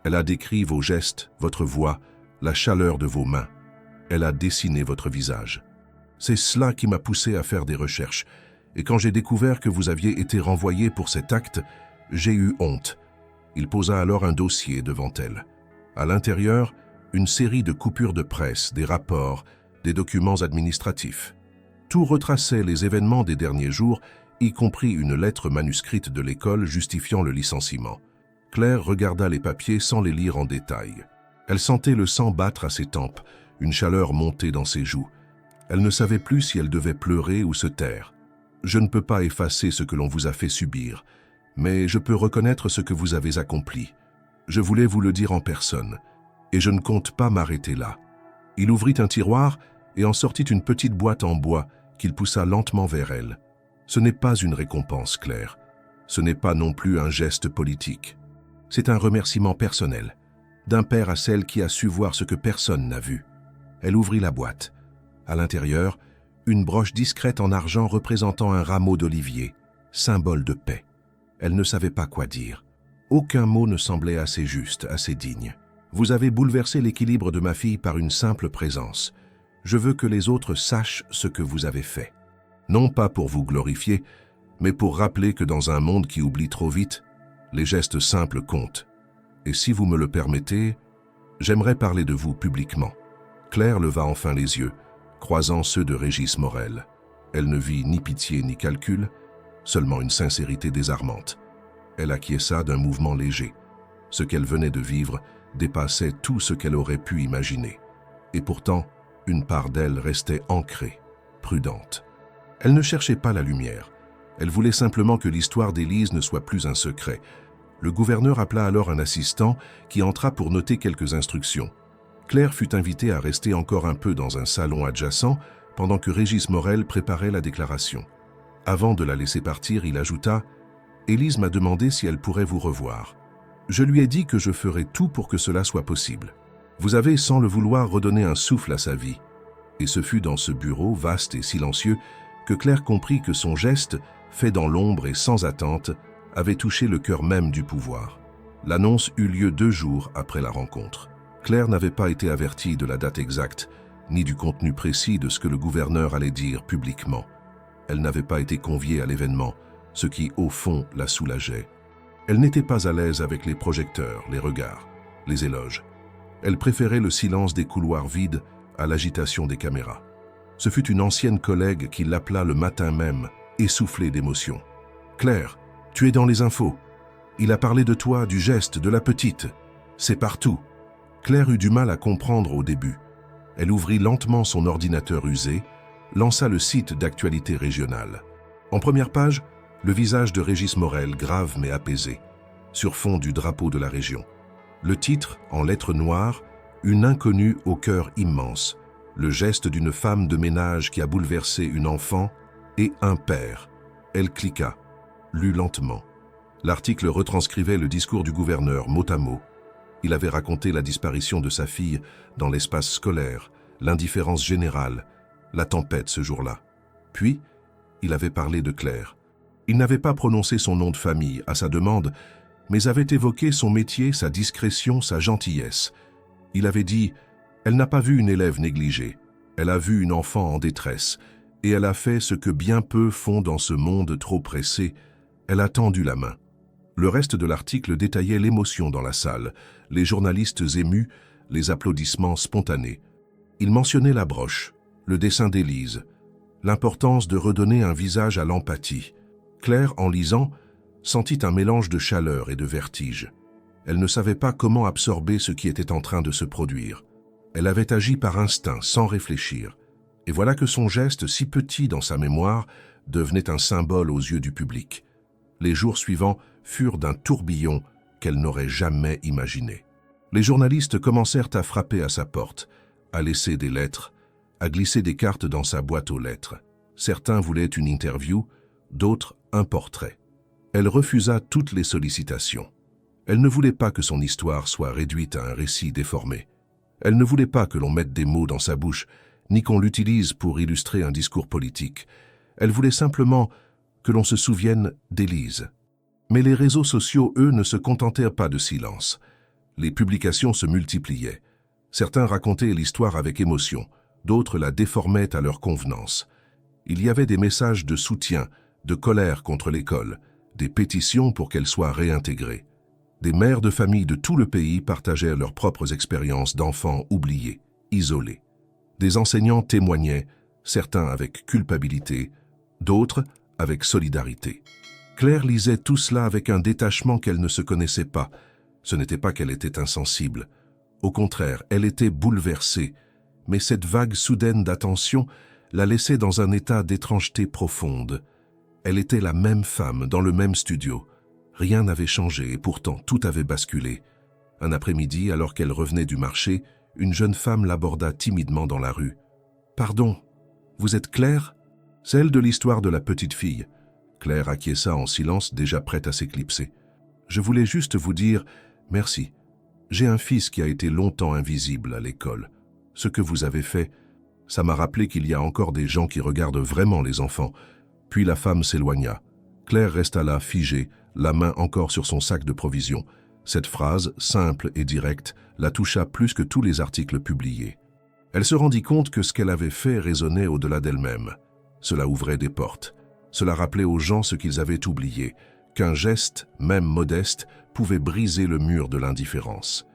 Speaker 1: Elle a décrit vos gestes, votre voix, la chaleur de vos mains. Elle a dessiné votre visage. C'est cela qui m'a poussé à faire des recherches. Et quand j'ai découvert que vous aviez été renvoyé pour cet acte, j'ai eu honte. » Il posa alors un dossier devant elle. À l'intérieur, une série de coupures de presse, des rapports, des documents administratifs. Tout retraçait les événements des derniers jours, y compris une lettre manuscrite de l'école justifiant le licenciement. Claire regarda les papiers sans les lire en détail. Elle sentait le sang battre à ses tempes, une chaleur monter dans ses joues. Elle ne savait plus si elle devait pleurer ou se taire. « Je ne peux pas effacer ce que l'on vous a fait subir, mais je peux reconnaître ce que vous avez accompli. Je voulais vous le dire en personne, et je ne compte pas m'arrêter là. » Il ouvrit un tiroir et en sortit une petite boîte en bois qu'il poussa lentement vers elle. Ce n'est pas une récompense, Claire. Ce n'est pas non plus un geste politique. C'est un remerciement personnel, d'un père à celle qui a su voir ce que personne n'a vu. Elle ouvrit la boîte. À l'intérieur, une broche discrète en argent représentant un rameau d'olivier, symbole de paix. Elle ne savait pas quoi dire. Aucun mot ne semblait assez juste, assez digne. « Vous avez bouleversé l'équilibre de ma fille par une simple présence. Je veux que les autres sachent ce que vous avez fait. Non pas pour vous glorifier, mais pour rappeler que dans un monde qui oublie trop vite, les gestes simples comptent. Et si vous me le permettez, j'aimerais parler de vous publiquement. » Claire leva enfin les yeux, croisant ceux de Régis Morel. Elle ne vit ni pitié ni calcul, seulement une sincérité désarmante. Elle acquiesça d'un mouvement léger. Ce qu'elle venait de vivre dépassait tout ce qu'elle aurait pu imaginer. Et pourtant, une part d'elle restait ancrée, prudente. Elle ne cherchait pas la lumière. Elle voulait simplement que l'histoire d'Élise ne soit plus un secret. Le gouverneur appela alors un assistant qui entra pour noter quelques instructions. Claire fut invitée à rester encore un peu dans un salon adjacent pendant que Régis Morel préparait la déclaration. Avant de la laisser partir, il ajouta « Élise m'a demandé si elle pourrait vous revoir. Je lui ai dit que je ferai tout pour que cela soit possible. Vous avez, sans le vouloir, redonné un souffle à sa vie. » Et ce fut dans ce bureau, vaste et silencieux, que Claire comprit que son geste, fait dans l'ombre et sans attente, avait touché le cœur même du pouvoir. L'annonce eut lieu 2 jours après la rencontre. Claire n'avait pas été avertie de la date exacte, ni du contenu précis de ce que le gouverneur allait dire publiquement. Elle n'avait pas été conviée à l'événement, ce qui, au fond, la soulageait. Elle n'était pas à l'aise avec les projecteurs, les regards, les éloges. Elle préférait le silence des couloirs vides à l'agitation des caméras. Ce fut une ancienne collègue qui l'appela le matin même, essoufflée d'émotion. « Claire, tu es dans les infos. Il a parlé de toi, du geste, de la petite. C'est partout. » Claire eut du mal à comprendre au début. Elle ouvrit lentement son ordinateur usé, lança le site d'actualité régionale. En première page, le visage de Régis Morel, grave mais apaisé, sur fond du drapeau de la région. Le titre, en lettres noires, « Une inconnue au cœur immense », le geste d'une femme de ménage qui a bouleversé une enfant et un père. Elle cliqua, lut lentement. L'article retranscrivait le discours du gouverneur mot à mot. Il avait raconté la disparition de sa fille dans l'espace scolaire, l'indifférence générale, la tempête ce jour-là. Puis, il avait parlé de Claire. Il n'avait pas prononcé son nom de famille à sa demande, mais avait évoqué son métier, sa discrétion, sa gentillesse. Il avait dit « Elle n'a pas vu une élève négligée, elle a vu une enfant en détresse, et elle a fait ce que bien peu font dans ce monde trop pressé, elle a tendu la main. » Le reste de l'article détaillait l'émotion dans la salle, les journalistes émus, les applaudissements spontanés. Il mentionnait la broche, le dessin d'Élise, l'importance de redonner un visage à l'empathie. Claire, en lisant, sentit un mélange de chaleur et de vertige. Elle ne savait pas comment absorber ce qui était en train de se produire. Elle avait agi par instinct, sans réfléchir. Et voilà que son geste, si petit dans sa mémoire, devenait un symbole aux yeux du public. Les jours suivants furent d'un tourbillon qu'elle n'aurait jamais imaginé. Les journalistes commencèrent à frapper à sa porte, à laisser des lettres, à glisser des cartes dans sa boîte aux lettres. Certains voulaient une interview, d'autres un portrait. Elle refusa toutes les sollicitations. Elle ne voulait pas que son histoire soit réduite à un récit déformé. Elle ne voulait pas que l'on mette des mots dans sa bouche, ni qu'on l'utilise pour illustrer un discours politique. Elle voulait simplement que l'on se souvienne d'Élise. Mais les réseaux sociaux, eux, ne se contentèrent pas de silence. Les publications se multipliaient. Certains racontaient l'histoire avec émotion, d'autres la déformaient à leur convenance. Il y avait des messages de soutien, de colère contre l'école, des pétitions pour qu'elle soit réintégrée. Des mères de famille de tout le pays partageaient leurs propres expériences d'enfants oubliés, isolés. Des enseignants témoignaient, certains avec culpabilité, d'autres avec solidarité. Claire lisait tout cela avec un détachement qu'elle ne se connaissait pas. Ce n'était pas qu'elle était insensible. Au contraire, elle était bouleversée, mais cette vague soudaine d'attention la laissait dans un état d'étrangeté profonde. Elle était la même femme dans le même studio. Rien n'avait changé et pourtant tout avait basculé. Un après-midi, alors qu'elle revenait du marché, une jeune femme l'aborda timidement dans la rue. « Pardon, vous êtes Claire ?» Celle de l'histoire de la petite fille. Claire acquiesça en silence, déjà prête à s'éclipser. « Je voulais juste vous dire merci. J'ai un fils qui a été longtemps invisible à l'école. Ce que vous avez fait, ça m'a rappelé qu'il y a encore des gens qui regardent vraiment les enfants. » Puis la femme s'éloigna. Claire resta là, figée, la main encore sur son sac de provisions. Cette phrase, simple et directe, la toucha plus que tous les articles publiés. Elle se rendit compte que ce qu'elle avait fait résonnait au-delà d'elle-même. Cela ouvrait des portes. Cela rappelait aux gens ce qu'ils avaient oublié, qu'un geste, même modeste, pouvait briser le mur de l'indifférence.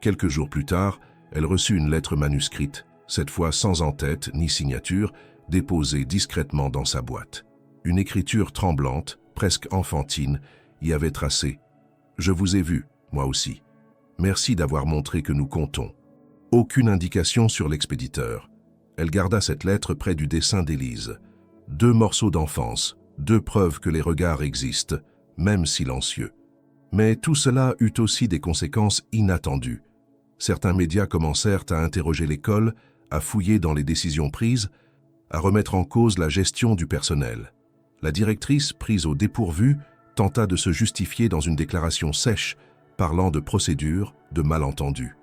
Speaker 1: Quelques jours plus tard, elle reçut une lettre manuscrite, cette fois sans en-tête ni signature, déposée discrètement dans sa boîte. Une écriture tremblante, presque enfantine, y avait tracé « Je vous ai vu, moi aussi. Merci d'avoir montré que nous comptons. » Aucune indication sur l'expéditeur. Elle garda cette lettre près du dessin d'Élise. 2 morceaux d'enfance, 2 preuves que les regards existent, même silencieux. Mais tout cela eut aussi des conséquences inattendues. Certains médias commencèrent à interroger l'école, à fouiller dans les décisions prises, à remettre en cause la gestion du personnel. La directrice, prise au dépourvu, tenta de se justifier dans une déclaration sèche, parlant de procédures, de malentendus.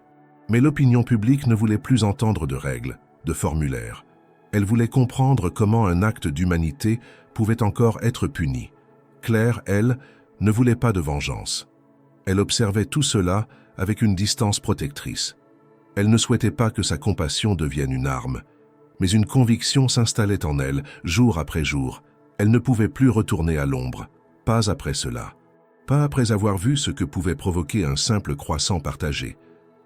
Speaker 1: Mais l'opinion publique ne voulait plus entendre de règles, de formulaires. Elle voulait comprendre comment un acte d'humanité pouvait encore être puni. Claire, elle, ne voulait pas de vengeance. Elle observait tout cela avec une distance protectrice. Elle ne souhaitait pas que sa compassion devienne une arme, mais une conviction s'installait en elle, jour après jour. Elle ne pouvait plus retourner à l'ombre, pas après cela. Pas après avoir vu ce que pouvait provoquer un simple croissant partagé,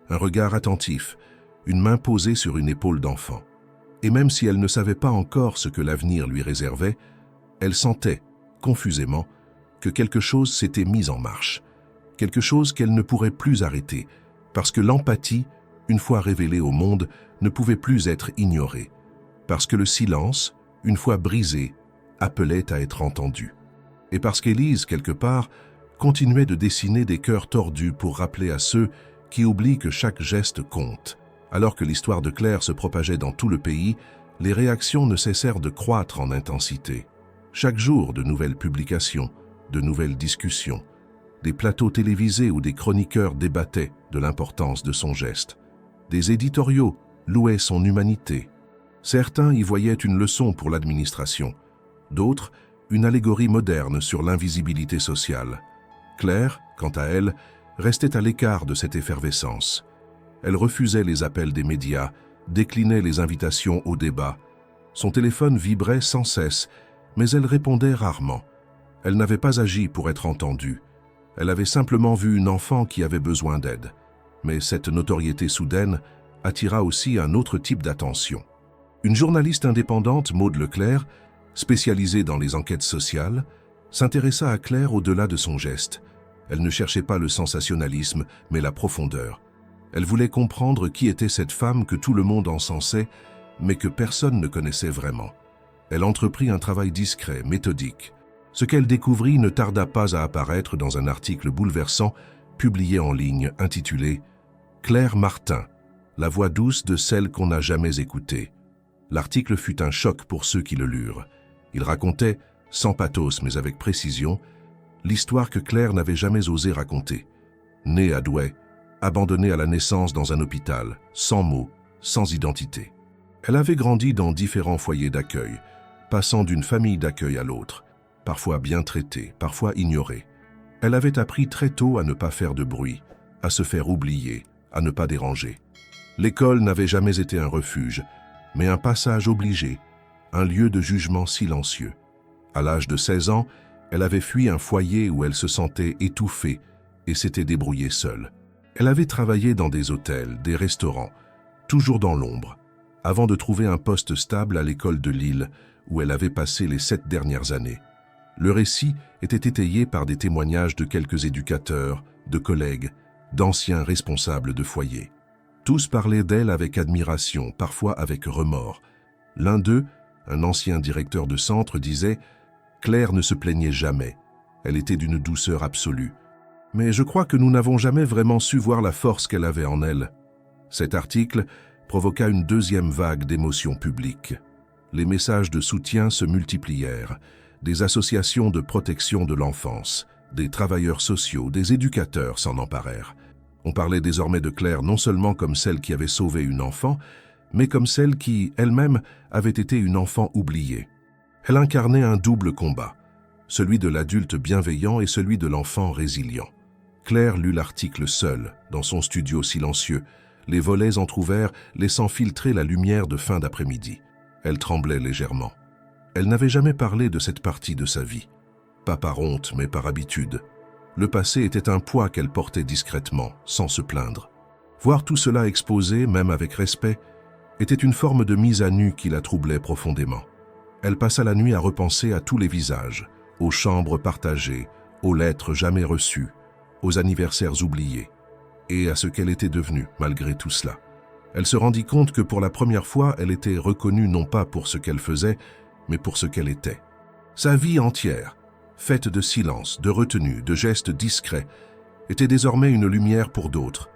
Speaker 1: un regard attentif, une main posée sur une épaule d'enfant. Et même si elle ne savait pas encore ce que l'avenir lui réservait, elle sentait, confusément, que quelque chose s'était mis en marche, quelque chose qu'elle ne pourrait plus arrêter, parce que l'empathie, une fois révélée au monde, ne pouvait plus être ignorée, parce que le silence, une fois brisé, appelait à être entendu. Et parce qu'Élise, quelque part, continuait de dessiner des cœurs tordus pour rappeler à ceux qui oublient que chaque geste compte. Alors que l'histoire de Claire se propageait dans tout le pays, les réactions ne cessèrent de croître en intensité. Chaque jour, de nouvelles publications, de nouvelles discussions, des plateaux télévisés où des chroniqueurs débattaient de l'importance de son geste. Des éditoriaux louaient son humanité. Certains y voyaient une leçon pour l'administration, d'autres, une allégorie moderne sur l'invisibilité sociale. Claire, quant à elle, restait à l'écart de cette effervescence. Elle refusait les appels des médias, déclinait les invitations au débat. Son téléphone vibrait sans cesse, mais elle répondait rarement. Elle n'avait pas agi pour être entendue. Elle avait simplement vu une enfant qui avait besoin d'aide. Mais cette notoriété soudaine attira aussi un autre type d'attention. Une journaliste indépendante, Maude Leclerc, spécialisée dans les enquêtes sociales, s'intéressa à Claire au-delà de son geste. Elle ne cherchait pas le sensationnalisme, mais la profondeur. Elle voulait comprendre qui était cette femme que tout le monde encensait, mais que personne ne connaissait vraiment. Elle entreprit un travail discret, méthodique. Ce qu'elle découvrit ne tarda pas à apparaître dans un article bouleversant publié en ligne intitulé « Claire Martin, la voix douce de celle qu'on n'a jamais écoutée ». L'article fut un choc pour ceux qui le lurent. Il racontait, sans pathos mais avec précision, l'histoire que Claire n'avait jamais osé raconter. Née à Douai, abandonnée à la naissance dans un hôpital, sans mots, sans identité. Elle avait grandi dans différents foyers d'accueil, passant d'une famille d'accueil à l'autre, parfois bien traitée, parfois ignorée. Elle avait appris très tôt à ne pas faire de bruit, à se faire oublier, à ne pas déranger. L'école n'avait jamais été un refuge, mais un passage obligé, un lieu de jugement silencieux. À l'âge de 16 ans, elle avait fui un foyer où elle se sentait étouffée et s'était débrouillée seule. Elle avait travaillé dans des hôtels, des restaurants, toujours dans l'ombre, avant de trouver un poste stable à l'école de Lille, où elle avait passé les 7 dernières années. Le récit était étayé par des témoignages de quelques éducateurs, de collègues, d'anciens responsables de foyer. Tous parlaient d'elle avec admiration, parfois avec remords. L'un d'eux, un ancien directeur de centre, disait « Claire ne se plaignait jamais. Elle était d'une douceur absolue. Mais je crois que nous n'avons jamais vraiment su voir la force qu'elle avait en elle. » Cet article provoqua une deuxième vague d'émotions publiques. Les messages de soutien se multiplièrent. Des associations de protection de l'enfance, des travailleurs sociaux, des éducateurs s'en emparèrent. On parlait désormais de Claire non seulement comme celle qui avait sauvé une enfant, mais comme celle qui, elle-même, avait été une enfant oubliée. Elle incarnait un double combat, celui de l'adulte bienveillant et celui de l'enfant résilient. Claire lut l'article seule, dans son studio silencieux, les volets entr'ouverts laissant filtrer la lumière de fin d'après-midi. Elle tremblait légèrement. Elle n'avait jamais parlé de cette partie de sa vie, pas par honte mais par habitude. Le passé était un poids qu'elle portait discrètement, sans se plaindre. Voir tout cela exposé, même avec respect, était une forme de mise à nu qui la troublait profondément. Elle passa la nuit à repenser à tous les visages, aux chambres partagées, aux lettres jamais reçues, aux anniversaires oubliés, et à ce qu'elle était devenue malgré tout cela. Elle se rendit compte que pour la première fois, elle était reconnue non pas pour ce qu'elle faisait, mais pour ce qu'elle était. Sa vie entière, faite de silence, de retenue, de gestes discrets, était désormais une lumière pour d'autres.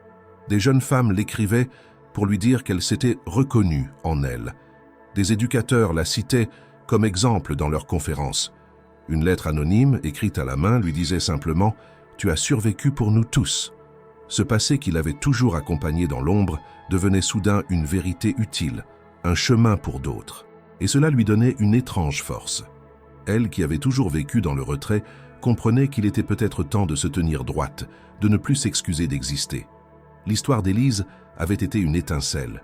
Speaker 1: Des jeunes femmes l'écrivaient pour lui dire qu'elle s'était reconnue en elle. Des éducateurs la citaient comme exemple dans leurs conférences. Une lettre anonyme, écrite à la main, lui disait simplement « Tu as survécu pour nous tous ». Ce passé qui l'avait toujours accompagné dans l'ombre devenait soudain une vérité utile, un chemin pour d'autres. Et cela lui donnait une étrange force. Elle, qui avait toujours vécu dans le retrait, comprenait qu'il était peut-être temps de se tenir droite, de ne plus s'excuser d'exister. L'histoire d'Élise avait été une étincelle,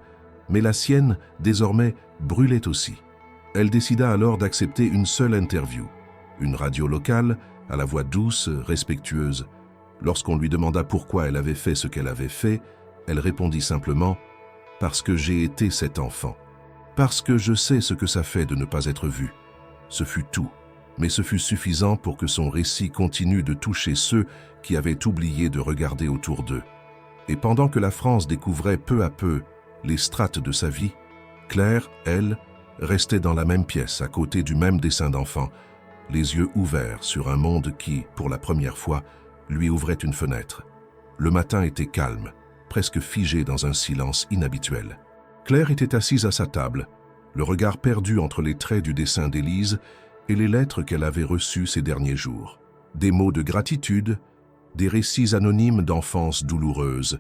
Speaker 1: mais la sienne, désormais, brûlait aussi. Elle décida alors d'accepter une seule interview. Une radio locale, à la voix douce, respectueuse. Lorsqu'on lui demanda pourquoi elle avait fait ce qu'elle avait fait, elle répondit simplement « Parce que j'ai été cet enfant. Parce que je sais ce que ça fait de ne pas être vue. » Ce fut tout, mais ce fut suffisant pour que son récit continue de toucher ceux qui avaient oublié de regarder autour d'eux. Et pendant que la France découvrait peu à peu les strates de sa vie, Claire, elle, restait dans la même pièce, à côté du même dessin d'enfant, les yeux ouverts sur un monde qui, pour la première fois, lui ouvrait une fenêtre. Le matin était calme, presque figé dans un silence inhabituel. Claire était assise à sa table, le regard perdu entre les traits du dessin d'Élise et les lettres qu'elle avait reçues ces derniers jours. Des mots de gratitude, des récits anonymes d'enfance douloureuse,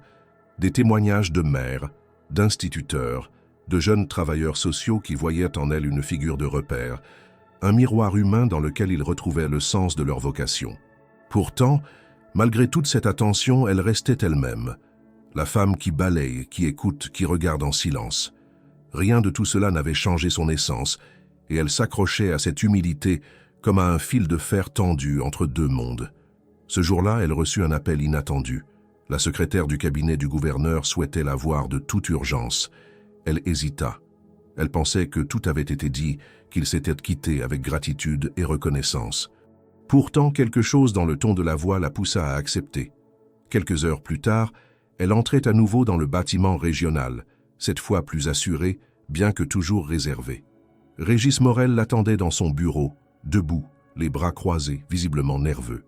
Speaker 1: des témoignages de mères, d'instituteurs, de jeunes travailleurs sociaux qui voyaient en elle une figure de repère, un miroir humain dans lequel ils retrouvaient le sens de leur vocation. Pourtant, malgré toute cette attention, elle restait elle-même, la femme qui balaye, qui écoute, qui regarde en silence. Rien de tout cela n'avait changé son essence, et elle s'accrochait à cette humilité comme à un fil de fer tendu entre deux mondes. Ce jour-là, elle reçut un appel inattendu. La secrétaire du cabinet du gouverneur souhaitait la voir de toute urgence. Elle hésita. Elle pensait que tout avait été dit, qu'il s'était quitté avec gratitude et reconnaissance. Pourtant, quelque chose dans le ton de la voix la poussa à accepter. Quelques heures plus tard, elle entrait à nouveau dans le bâtiment régional, cette fois plus assurée, bien que toujours réservée. Régis Morel l'attendait dans son bureau, debout, les bras croisés, visiblement nerveux.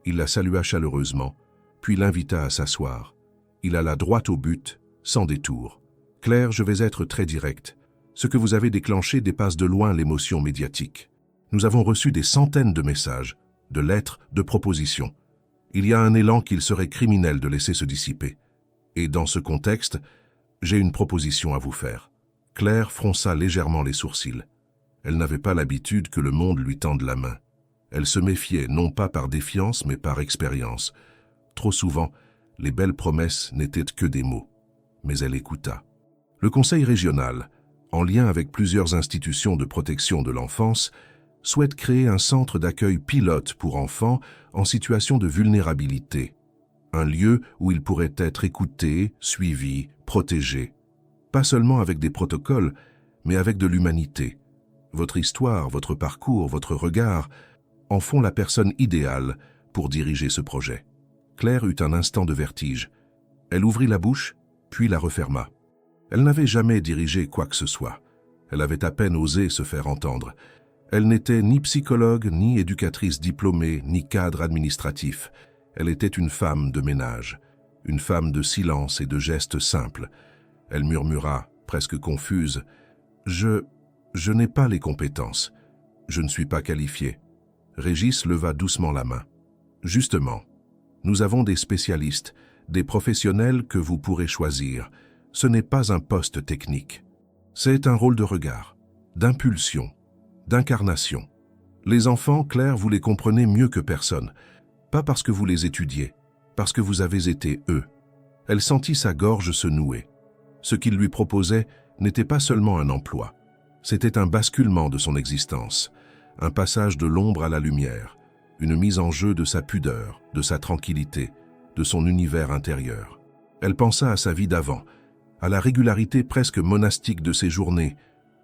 Speaker 1: Il la salua chaleureusement, puis l'invita à s'asseoir. Il alla droit au but, sans détour. « Claire, je vais être très direct. Ce que vous avez déclenché dépasse de loin l'émotion médiatique. Nous avons reçu des centaines de messages, de lettres, de propositions. Il y a un élan qu'il serait criminel de laisser se dissiper. Et dans ce contexte, j'ai une proposition à vous faire. » Claire fronça légèrement les sourcils. Elle n'avait pas l'habitude que le monde lui tende la main. Elle se méfiait non pas par défiance, mais par expérience. Trop souvent, les belles promesses n'étaient que des mots. mais elle écouta. Le Conseil régional, en lien avec plusieurs institutions de protection de l'enfance, souhaite créer un centre d'accueil pilote pour enfants en situation de vulnérabilité. Un lieu où ils pourraient être écoutés, suivis, protégés. Pas seulement avec des protocoles, mais avec de l'humanité. Votre histoire, votre parcours, votre regard en font la personne idéale pour diriger ce projet. Claire eut un instant de vertige. Elle ouvrit la bouche, puis la referma. Elle n'avait jamais dirigé quoi que ce soit. Elle avait à peine osé se faire entendre. Elle n'était ni psychologue, ni éducatrice diplômée, ni cadre administratif. Elle était une femme de ménage, une femme de silence et de gestes simples. Elle murmura, presque confuse, « Je n'ai pas les compétences. Je ne suis pas qualifiée. » Régis leva doucement la main. « Justement, nous avons des spécialistes, des professionnels que vous pourrez choisir. Ce n'est pas un poste technique. C'est un rôle de regard, d'impulsion, d'incarnation. Les enfants, Claire, vous les comprenez mieux que personne. Pas parce que vous les étudiez, parce que vous avez été eux. » Elle sentit sa gorge se nouer. Ce qu'il lui proposait n'était pas seulement un emploi. C'était un basculement de son existence, un passage de l'ombre à la lumière, une mise en jeu de sa pudeur, de sa tranquillité, de son univers intérieur. Elle pensa à sa vie d'avant, à la régularité presque monastique de ses journées,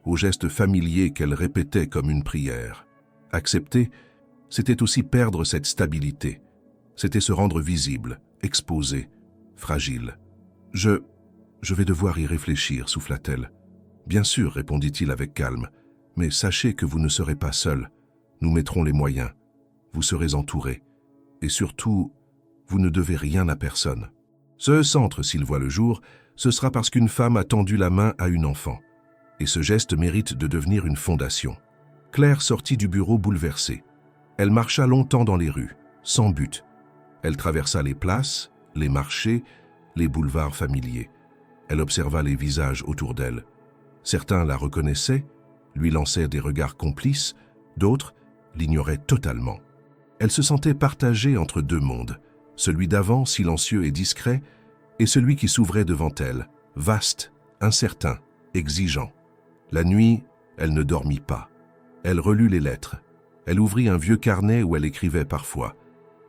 Speaker 1: aux gestes familiers qu'elle répétait comme une prière. Accepter, c'était aussi perdre cette stabilité. C'était se rendre visible, exposé, fragile. « Je vais devoir y réfléchir, souffla-t-elle. « Bien sûr, répondit-il avec calme, mais sachez que vous ne serez pas seul. Nous mettrons les moyens. Vous serez entourés. Et surtout, vous ne devez rien à personne. Ce centre, s'il voit le jour, ce sera parce qu'une femme a tendu la main à une enfant. Et ce geste mérite de devenir une fondation. » Claire sortit du bureau bouleversée. Elle marcha longtemps dans les rues, sans but. Elle traversa les places, les marchés, les boulevards familiers. Elle observa les visages autour d'elle. Certains la reconnaissaient, lui lançaient des regards complices, d'autres l'ignoraient totalement. Elle se sentait partagée entre deux mondes, celui d'avant, silencieux et discret, et celui qui s'ouvrait devant elle, vaste, incertain, exigeant. La nuit, elle ne dormit pas. Elle relut les lettres. Elle ouvrit un vieux carnet où elle écrivait parfois.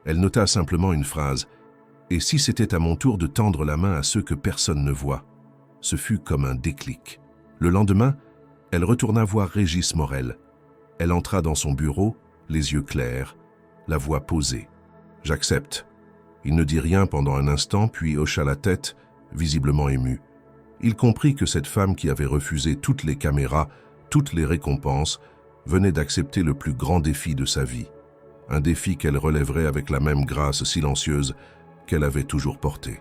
Speaker 1: Elle nota simplement une phrase. « Et si c'était à mon tour de tendre la main à ceux que personne ne voit ?» Ce fut comme un déclic. Le lendemain, elle retourna voir Régis Morel. Elle entra dans son bureau, les yeux clairs, la voix posée. « J'accepte. » Il ne dit rien pendant un instant, puis hocha la tête, visiblement ému. Il comprit que cette femme qui avait refusé toutes les caméras, toutes les récompenses, venait d'accepter le plus grand défi de sa vie. Un défi qu'elle relèverait avec la même grâce silencieuse qu'elle avait toujours portée.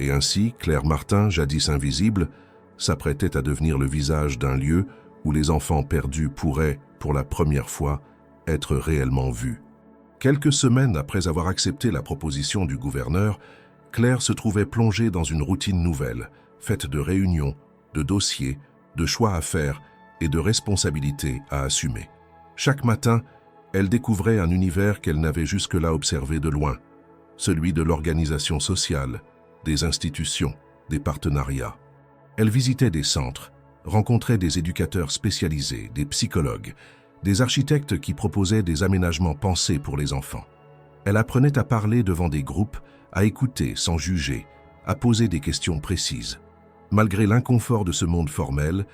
Speaker 1: Et ainsi, Claire Martin, jadis invisible, s'apprêtait à devenir le visage d'un lieu où les enfants perdus pourraient, pour la première fois, être réellement vus. Quelques semaines après avoir accepté la proposition du gouverneur, Claire se trouvait plongée dans une routine nouvelle, faite de réunions, de dossiers, de choix à faire et de responsabilités à assumer. Chaque matin, elle découvrait un univers qu'elle n'avait jusque-là observé de loin, celui de l'organisation sociale, des institutions, des partenariats. Elle visitait des centres, rencontrait des éducateurs spécialisés, des psychologues, des architectes qui proposaient des aménagements pensés pour les enfants. Elle apprenait à parler devant des groupes, à écouter sans juger, à poser des questions précises. Malgré l'inconfort de ce monde formel,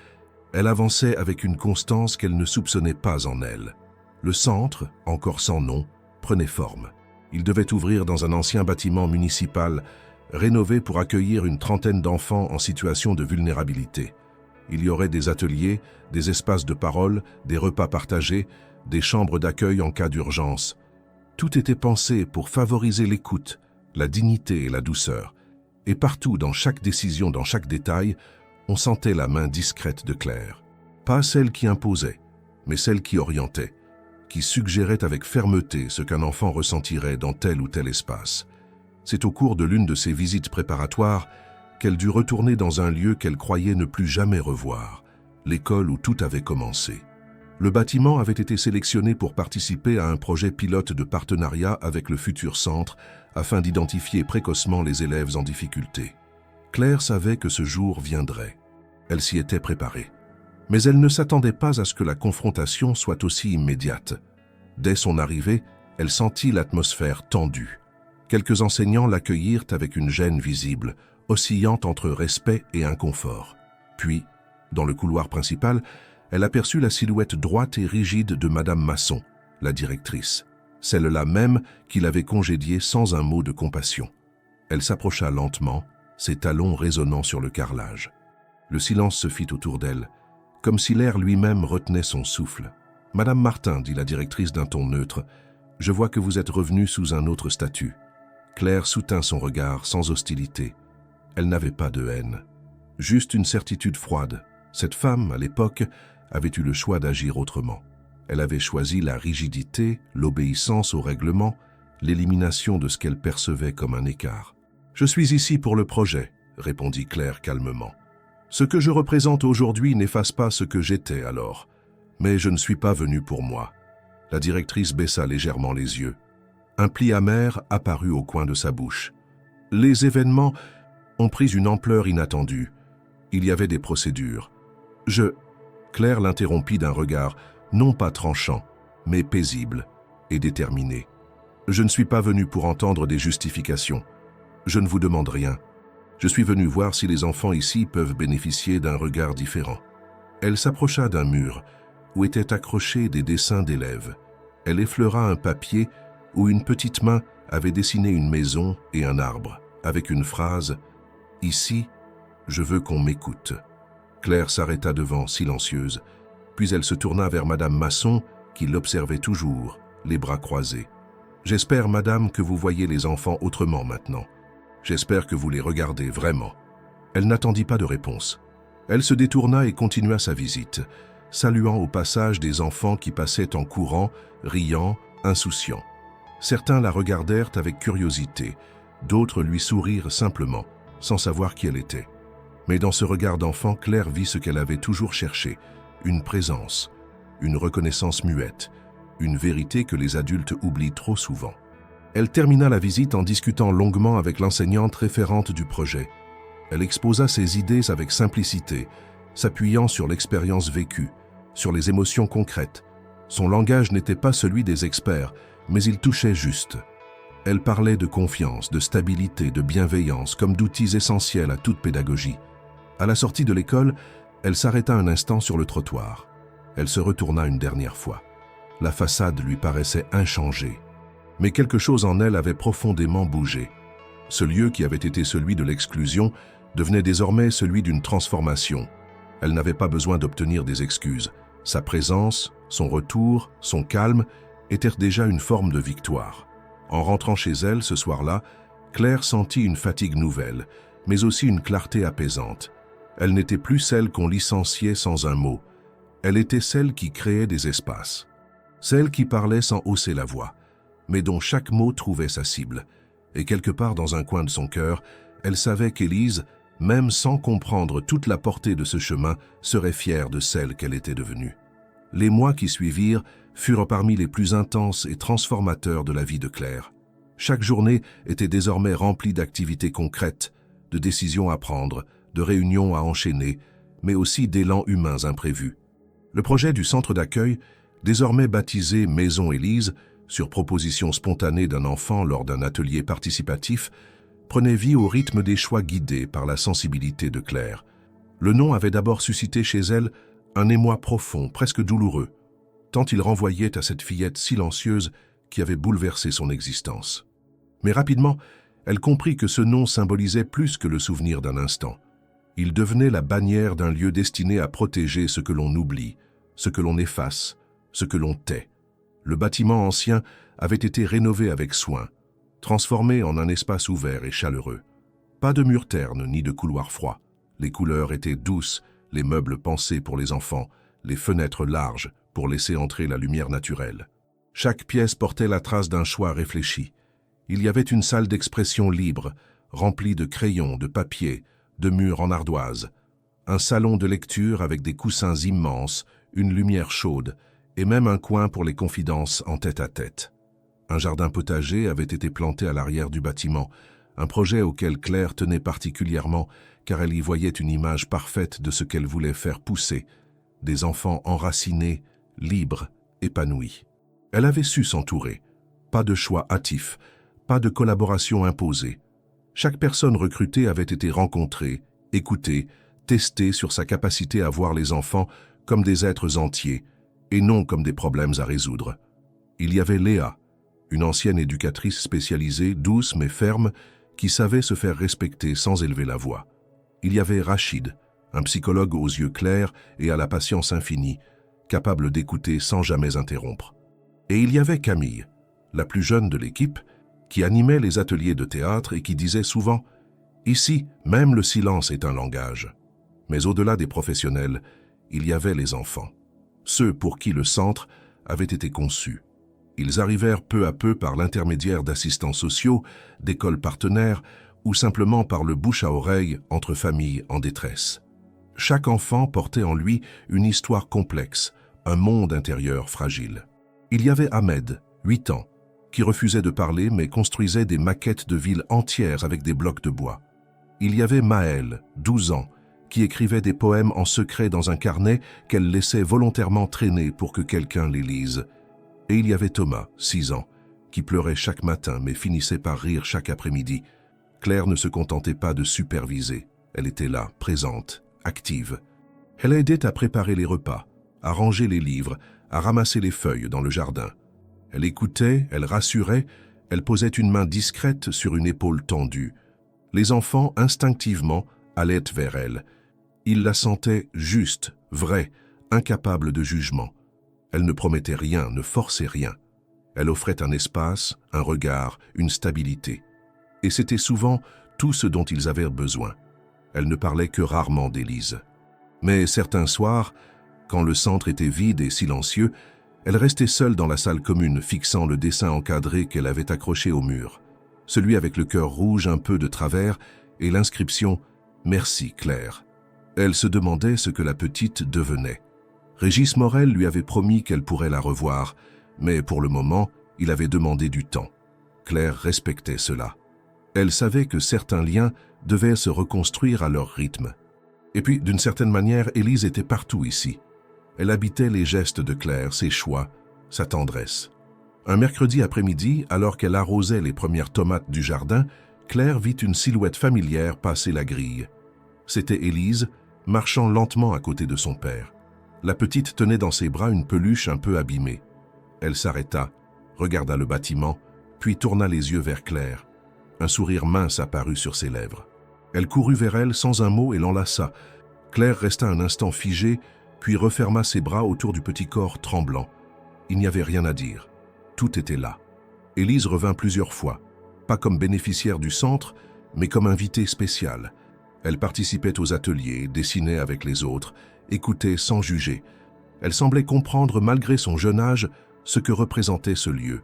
Speaker 1: elle avançait avec une constance qu'elle ne soupçonnait pas en elle. Le centre, encore sans nom, prenait forme. Il devait ouvrir dans un ancien bâtiment municipal, rénové pour accueillir une trentaine d'enfants en situation de vulnérabilité. Il y aurait des ateliers, des espaces de parole, des repas partagés, des chambres d'accueil en cas d'urgence. Tout était pensé pour favoriser l'écoute, la dignité et la douceur. Et partout, dans chaque décision, dans chaque détail, on sentait la main discrète de Claire. Pas celle qui imposait, mais celle qui orientait, qui suggérait avec fermeté ce qu'un enfant ressentirait dans tel ou tel espace. C'est au cours de l'une de ses visites préparatoires qu'elle dut retourner dans un lieu qu'elle croyait ne plus jamais revoir, l'école où tout avait commencé. Le bâtiment avait été sélectionné pour participer à un projet pilote de partenariat avec le futur centre afin d'identifier précocement les élèves en difficulté. Claire savait que ce jour viendrait. Elle s'y était préparée. Mais elle ne s'attendait pas à ce que la confrontation soit aussi immédiate. Dès son arrivée, elle sentit l'atmosphère tendue. Quelques enseignants l'accueillirent avec une gêne visible, oscillant entre respect et inconfort. Puis, dans le couloir principal, elle aperçut la silhouette droite et rigide de Madame Masson, la directrice, celle-là même qui l'avait congédiée sans un mot de compassion. Elle s'approcha lentement, ses talons résonnant sur le carrelage. Le silence se fit autour d'elle, comme si l'air lui-même retenait son souffle. « Madame Martin, dit la directrice d'un ton neutre, je vois que vous êtes revenue sous un autre statut. » Claire soutint son regard sans hostilité. Elle n'avait pas de haine, juste une certitude froide. Cette femme, à l'époque, avait eu le choix d'agir autrement. Elle avait choisi la rigidité, l'obéissance au règlement, l'élimination de ce qu'elle percevait comme un écart. « Je suis ici pour le projet, » répondit Claire calmement. « Ce que je représente aujourd'hui n'efface pas ce que j'étais alors, mais je ne suis pas venue pour moi. » La directrice baissa légèrement les yeux. Un pli amer apparut au coin de sa bouche. Les événements ont pris une ampleur inattendue. Il y avait des procédures. Claire l'interrompit d'un regard, non pas tranchant, mais paisible et déterminé. Je ne suis pas venu pour entendre des justifications. Je ne vous demande rien. Je suis venu voir si les enfants ici peuvent bénéficier d'un regard différent. Elle s'approcha d'un mur où étaient accrochés des dessins d'élèves. Elle effleura un papier où une petite main avait dessiné une maison et un arbre, avec une phrase « Ici, je veux qu'on m'écoute ». Claire s'arrêta devant, silencieuse, puis elle se tourna vers Madame Masson, qui l'observait toujours, les bras croisés. « J'espère, Madame, que vous voyez les enfants autrement maintenant. J'espère que vous les regardez vraiment. » Elle n'attendit pas de réponse. Elle se détourna et continua sa visite, saluant au passage des enfants qui passaient en courant, riant, insouciants. Certains la regardèrent avec curiosité, d'autres lui sourirent simplement, sans savoir qui elle était. Mais dans ce regard d'enfant, Claire vit ce qu'elle avait toujours cherché, une présence, une reconnaissance muette, une vérité que les adultes oublient trop souvent. Elle termina la visite en discutant longuement avec l'enseignante référente du projet. Elle exposa ses idées avec simplicité, s'appuyant sur l'expérience vécue, sur les émotions concrètes. Son langage n'était pas celui des experts, mais il touchait juste. Elle parlait de confiance, de stabilité, de bienveillance, comme d'outils essentiels à toute pédagogie. À la sortie de l'école, elle s'arrêta un instant sur le trottoir. Elle se retourna une dernière fois. La façade lui paraissait inchangée. Mais quelque chose en elle avait profondément bougé. Ce lieu qui avait été celui de l'exclusion devenait désormais celui d'une transformation. Elle n'avait pas besoin d'obtenir des excuses. Sa présence, son retour, son calme étaient déjà une forme de victoire. En rentrant chez elle ce soir-là, Claire sentit une fatigue nouvelle, mais aussi une clarté apaisante. Elle n'était plus celle qu'on licenciait sans un mot. Elle était celle qui créait des espaces. Celle qui parlait sans hausser la voix, mais dont chaque mot trouvait sa cible. Et quelque part dans un coin de son cœur, elle savait qu'Élise, même sans comprendre toute la portée de ce chemin, serait fière de celle qu'elle était devenue. Les mois qui suivirent furent parmi les plus intenses et transformateurs de la vie de Claire. Chaque journée était désormais remplie d'activités concrètes, de décisions à prendre, de réunions à enchaîner, mais aussi d'élans humains imprévus. Le projet du centre d'accueil, désormais baptisé Maison Élise, sur proposition spontanée d'un enfant lors d'un atelier participatif, prenait vie au rythme des choix guidés par la sensibilité de Claire. Le nom avait d'abord suscité chez elle un émoi profond, presque douloureux, tant il renvoyait à cette fillette silencieuse qui avait bouleversé son existence. Mais rapidement, elle comprit que ce nom symbolisait plus que le souvenir d'un instant. Il devenait la bannière d'un lieu destiné à protéger ce que l'on oublie, ce que l'on efface, ce que l'on tait. Le bâtiment ancien avait été rénové avec soin, transformé en un espace ouvert et chaleureux. Pas de murs ternes ni de couloirs froids. Les couleurs étaient douces, les meubles pensés pour les enfants, les fenêtres larges pour laisser entrer la lumière naturelle. Chaque pièce portait la trace d'un choix réfléchi. Il y avait une salle d'expression libre, remplie de crayons, de papier, de murs en ardoise. Un salon de lecture avec des coussins immenses, une lumière chaude, et même un coin pour les confidences en tête-à-tête. Un jardin potager avait été planté à l'arrière du bâtiment, un projet auquel Claire tenait particulièrement car elle y voyait une image parfaite de ce qu'elle voulait faire pousser, des enfants enracinés, libres, épanouis. Elle avait su s'entourer, pas de choix hâtif, pas de collaboration imposée. Chaque personne recrutée avait été rencontrée, écoutée, testée sur sa capacité à voir les enfants comme des êtres entiers et non comme des problèmes à résoudre. Il y avait Léa, une ancienne éducatrice spécialisée, douce mais ferme, qui savait se faire respecter sans élever la voix. Il y avait Rachid, un psychologue aux yeux clairs et à la patience infinie, capable d'écouter sans jamais interrompre. Et il y avait Camille, la plus jeune de l'équipe, qui animait les ateliers de théâtre et qui disait souvent « Ici, même le silence est un langage ». Mais au-delà des professionnels, il y avait les enfants, ceux pour qui le centre avait été conçu. Ils arrivèrent peu à peu par l'intermédiaire d'assistants sociaux, d'écoles partenaires ou simplement par le bouche à oreille entre familles en détresse. Chaque enfant portait en lui une histoire complexe, un monde intérieur fragile. Il y avait Ahmed, 8 ans, qui refusait de parler mais construisait des maquettes de villes entières avec des blocs de bois. Il y avait Maëlle, 12 ans, qui écrivait des poèmes en secret dans un carnet qu'elle laissait volontairement traîner pour que quelqu'un les lise. Et il y avait Thomas, 6 ans, qui pleurait chaque matin mais finissait par rire chaque après-midi. Claire ne se contentait pas de superviser. Elle était là, présente, active. Elle aidait à préparer les repas, à ranger les livres, à ramasser les feuilles dans le jardin. Elle écoutait, elle rassurait, elle posait une main discrète sur une épaule tendue. Les enfants, instinctivement, allaient vers elle. Ils la sentaient juste, vraie, incapable de jugement. Elle ne promettait rien, ne forçait rien. Elle offrait un espace, un regard, une stabilité. Et c'était souvent tout ce dont ils avaient besoin. Elle ne parlait que rarement d'Élise. Mais certains soirs, quand le centre était vide et silencieux, elle restait seule dans la salle commune, fixant le dessin encadré qu'elle avait accroché au mur. Celui avec le cœur rouge un peu de travers et l'inscription « Merci Claire ». Elle se demandait ce que la petite devenait. Régis Morel lui avait promis qu'elle pourrait la revoir, mais pour le moment, il avait demandé du temps. Claire respectait cela. Elle savait que certains liens devaient se reconstruire à leur rythme. Et puis, d'une certaine manière, Élise était partout ici. Elle habitait les gestes de Claire, ses choix, sa tendresse. Un mercredi après-midi, alors qu'elle arrosait les premières tomates du jardin, Claire vit une silhouette familière passer la grille. C'était Élise, marchant lentement à côté de son père. La petite tenait dans ses bras une peluche un peu abîmée. Elle s'arrêta, regarda le bâtiment, puis tourna les yeux vers Claire. Un sourire mince apparut sur ses lèvres. Elle courut vers elle sans un mot et l'enlaça. Claire resta un instant figée, puis referma ses bras autour du petit corps tremblant. Il n'y avait rien à dire. Tout était là. Élise revint plusieurs fois, pas comme bénéficiaire du centre, mais comme invitée spéciale. Elle participait aux ateliers, dessinait avec les autres, écoutait sans juger. Elle semblait comprendre, malgré son jeune âge, ce que représentait ce lieu.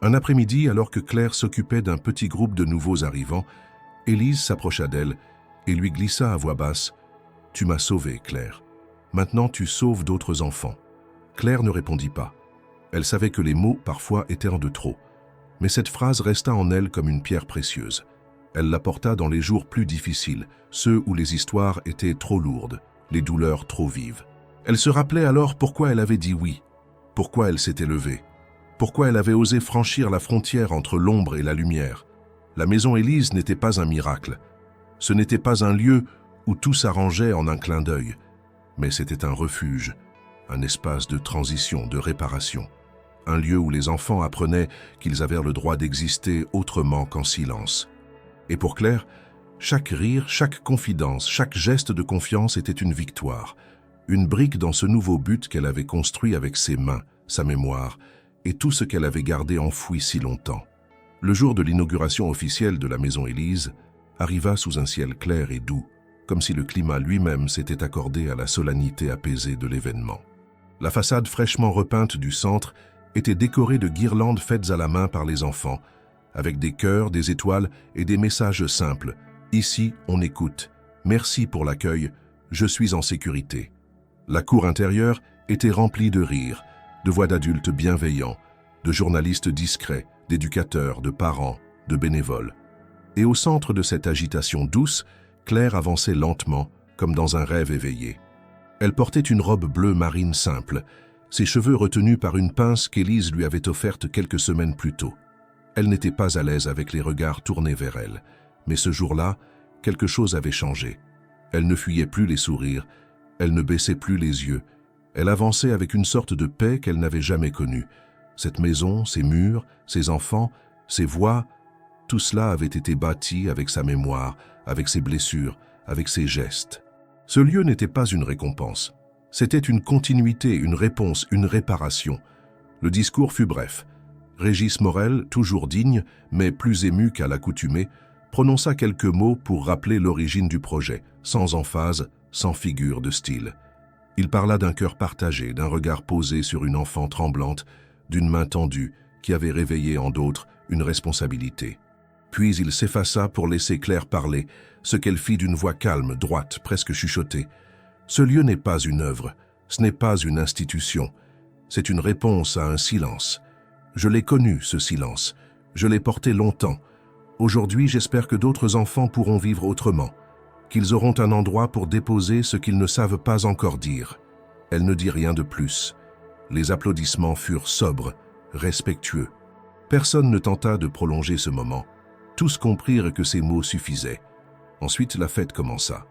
Speaker 1: Un après-midi, alors que Claire s'occupait d'un petit groupe de nouveaux arrivants, Élise s'approcha d'elle et lui glissa à voix basse « Tu m'as sauvée, Claire. Maintenant, tu sauves d'autres enfants. » Claire ne répondit pas. Elle savait que les mots, parfois, étaient en de trop. Mais cette phrase resta en elle comme une pierre précieuse. Elle la porta dans les jours plus difficiles, ceux où les histoires étaient trop lourdes, les douleurs trop vives. Elle se rappelait alors pourquoi elle avait dit oui, pourquoi elle s'était levée, pourquoi elle avait osé franchir la frontière entre l'ombre et la lumière. La maison Élise n'était pas un miracle. Ce n'était pas un lieu où tout s'arrangeait en un clin d'œil, mais c'était un refuge, un espace de transition, de réparation. Un lieu où les enfants apprenaient qu'ils avaient le droit d'exister autrement qu'en silence. Et pour Claire, chaque rire, chaque confidence, chaque geste de confiance était une victoire, une brique dans ce nouveau but qu'elle avait construit avec ses mains, sa mémoire, et tout ce qu'elle avait gardé enfoui si longtemps. Le jour de l'inauguration officielle de la maison Élise arriva sous un ciel clair et doux, comme si le climat lui-même s'était accordé à la solennité apaisée de l'événement. La façade fraîchement repeinte du centre était décorée de guirlandes faites à la main par les enfants, avec des cœurs, des étoiles et des messages simples. Ici, on écoute. Merci pour l'accueil. Je suis en sécurité. La cour intérieure était remplie de rires, de voix d'adultes bienveillants, de journalistes discrets, d'éducateurs, de parents, de bénévoles. Et au centre de cette agitation douce, Claire avançait lentement, comme dans un rêve éveillé. Elle portait une robe bleue marine simple, ses cheveux retenus par une pince qu'Élise lui avait offerte quelques semaines plus tôt. Elle n'était pas à l'aise avec les regards tournés vers elle, mais ce jour-là, quelque chose avait changé. Elle ne fuyait plus les sourires, elle ne baissait plus les yeux, elle avançait avec une sorte de paix qu'elle n'avait jamais connue. Cette maison, ses murs, ses enfants, ses voix, tout cela avait été bâti avec sa mémoire, avec ses blessures, avec ses gestes. Ce lieu n'était pas une récompense. C'était une continuité, une réponse, une réparation. Le discours fut bref. Régis Morel, toujours digne, mais plus ému qu'à l'accoutumée, prononça quelques mots pour rappeler l'origine du projet, sans emphase, sans figure de style. Il parla d'un cœur partagé, d'un regard posé sur une enfant tremblante, d'une main tendue qui avait réveillé en d'autres une responsabilité. Puis il s'effaça pour laisser Claire parler, ce qu'elle fit d'une voix calme, droite, presque chuchotée. Ce lieu n'est pas une œuvre, ce n'est pas une institution, c'est une réponse à un silence. Je l'ai connu, ce silence, je l'ai porté longtemps. Aujourd'hui, j'espère que d'autres enfants pourront vivre autrement, qu'ils auront un endroit pour déposer ce qu'ils ne savent pas encore dire. Elle ne dit rien de plus. Les applaudissements furent sobres, respectueux. Personne ne tenta de prolonger ce moment. Tous comprirent que ces mots suffisaient. Ensuite, la fête commença.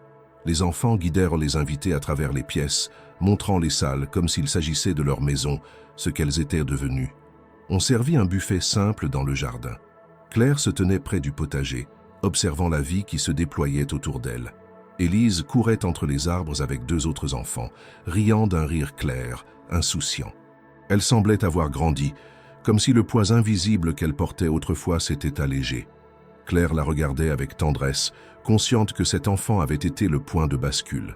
Speaker 1: Les enfants guidèrent les invités à travers les pièces, montrant les salles comme s'il s'agissait de leur maison, ce qu'elles étaient devenues. On servit un buffet simple dans le jardin. Claire se tenait près du potager, observant la vie qui se déployait autour d'elle. Élise courait entre les arbres avec deux autres enfants, riant d'un rire clair, insouciant. Elle semblait avoir grandi, comme si le poids invisible qu'elle portait autrefois s'était allégé. Claire la regardait avec tendresse, consciente que cet enfant avait été le point de bascule.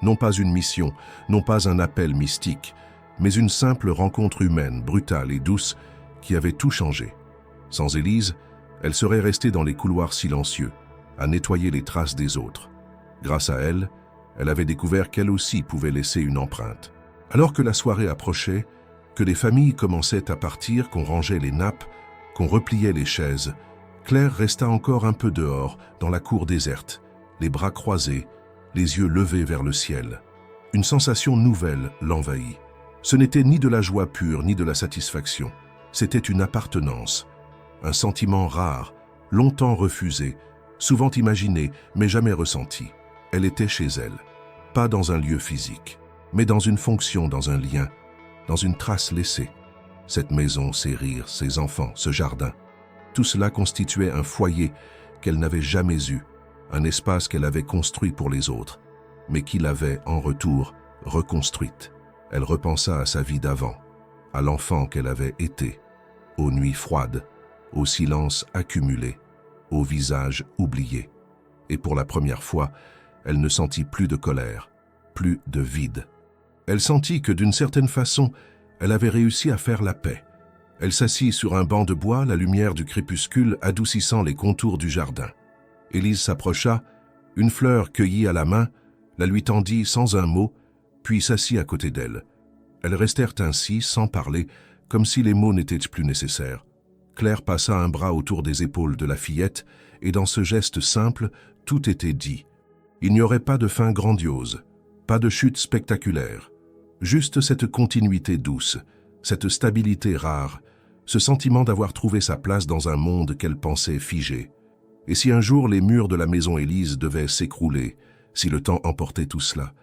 Speaker 1: Non pas une mission, non pas un appel mystique, mais une simple rencontre humaine, brutale et douce, qui avait tout changé. Sans Élise, elle serait restée dans les couloirs silencieux, à nettoyer les traces des autres. Grâce à elle, elle avait découvert qu'elle aussi pouvait laisser une empreinte. Alors que la soirée approchait, que les familles commençaient à partir, qu'on rangeait les nappes, qu'on repliait les chaises, Claire resta encore un peu dehors, dans la cour déserte, les bras croisés, les yeux levés vers le ciel. Une sensation nouvelle l'envahit. Ce n'était ni de la joie pure, ni de la satisfaction. C'était une appartenance, un sentiment rare, longtemps refusé, souvent imaginé, mais jamais ressenti. Elle était chez elle, pas dans un lieu physique, mais dans une fonction, dans un lien, dans une trace laissée. Cette maison, ses rires, ses enfants, ce jardin, tout cela constituait un foyer qu'elle n'avait jamais eu, un espace qu'elle avait construit pour les autres, mais qui l'avait, en retour, reconstruite. Elle repensa à sa vie d'avant, à l'enfant qu'elle avait été, aux nuits froides, au silence accumulé, au visage oublié. Et pour la première fois, elle ne sentit plus de colère, plus de vide. Elle sentit que d'une certaine façon, elle avait réussi à faire la paix. Elle s'assit sur un banc de bois, la lumière du crépuscule adoucissant les contours du jardin. Élise s'approcha, une fleur cueillie à la main, la lui tendit sans un mot, puis s'assit à côté d'elle. Elles restèrent ainsi, sans parler, comme si les mots n'étaient plus nécessaires. Claire passa un bras autour des épaules de la fillette, et dans ce geste simple, tout était dit. Il n'y aurait pas de fin grandiose, pas de chute spectaculaire, juste cette continuité douce, cette stabilité rare, ce sentiment d'avoir trouvé sa place dans un monde qu'elle pensait figé. Et si un jour les murs de la maison Élise devaient s'écrouler, si le temps emportait tout cela,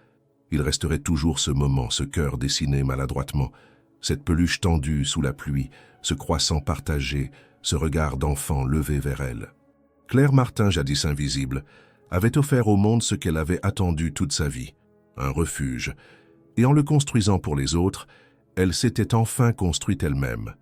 Speaker 1: il resterait toujours ce moment, ce cœur dessiné maladroitement, cette peluche tendue sous la pluie, ce croissant partagé, ce regard d'enfant levé vers elle. Claire Martin, jadis invisible, avait offert au monde ce qu'elle avait attendu toute sa vie, un refuge, et en le construisant pour les autres, elle s'était enfin construite elle-même,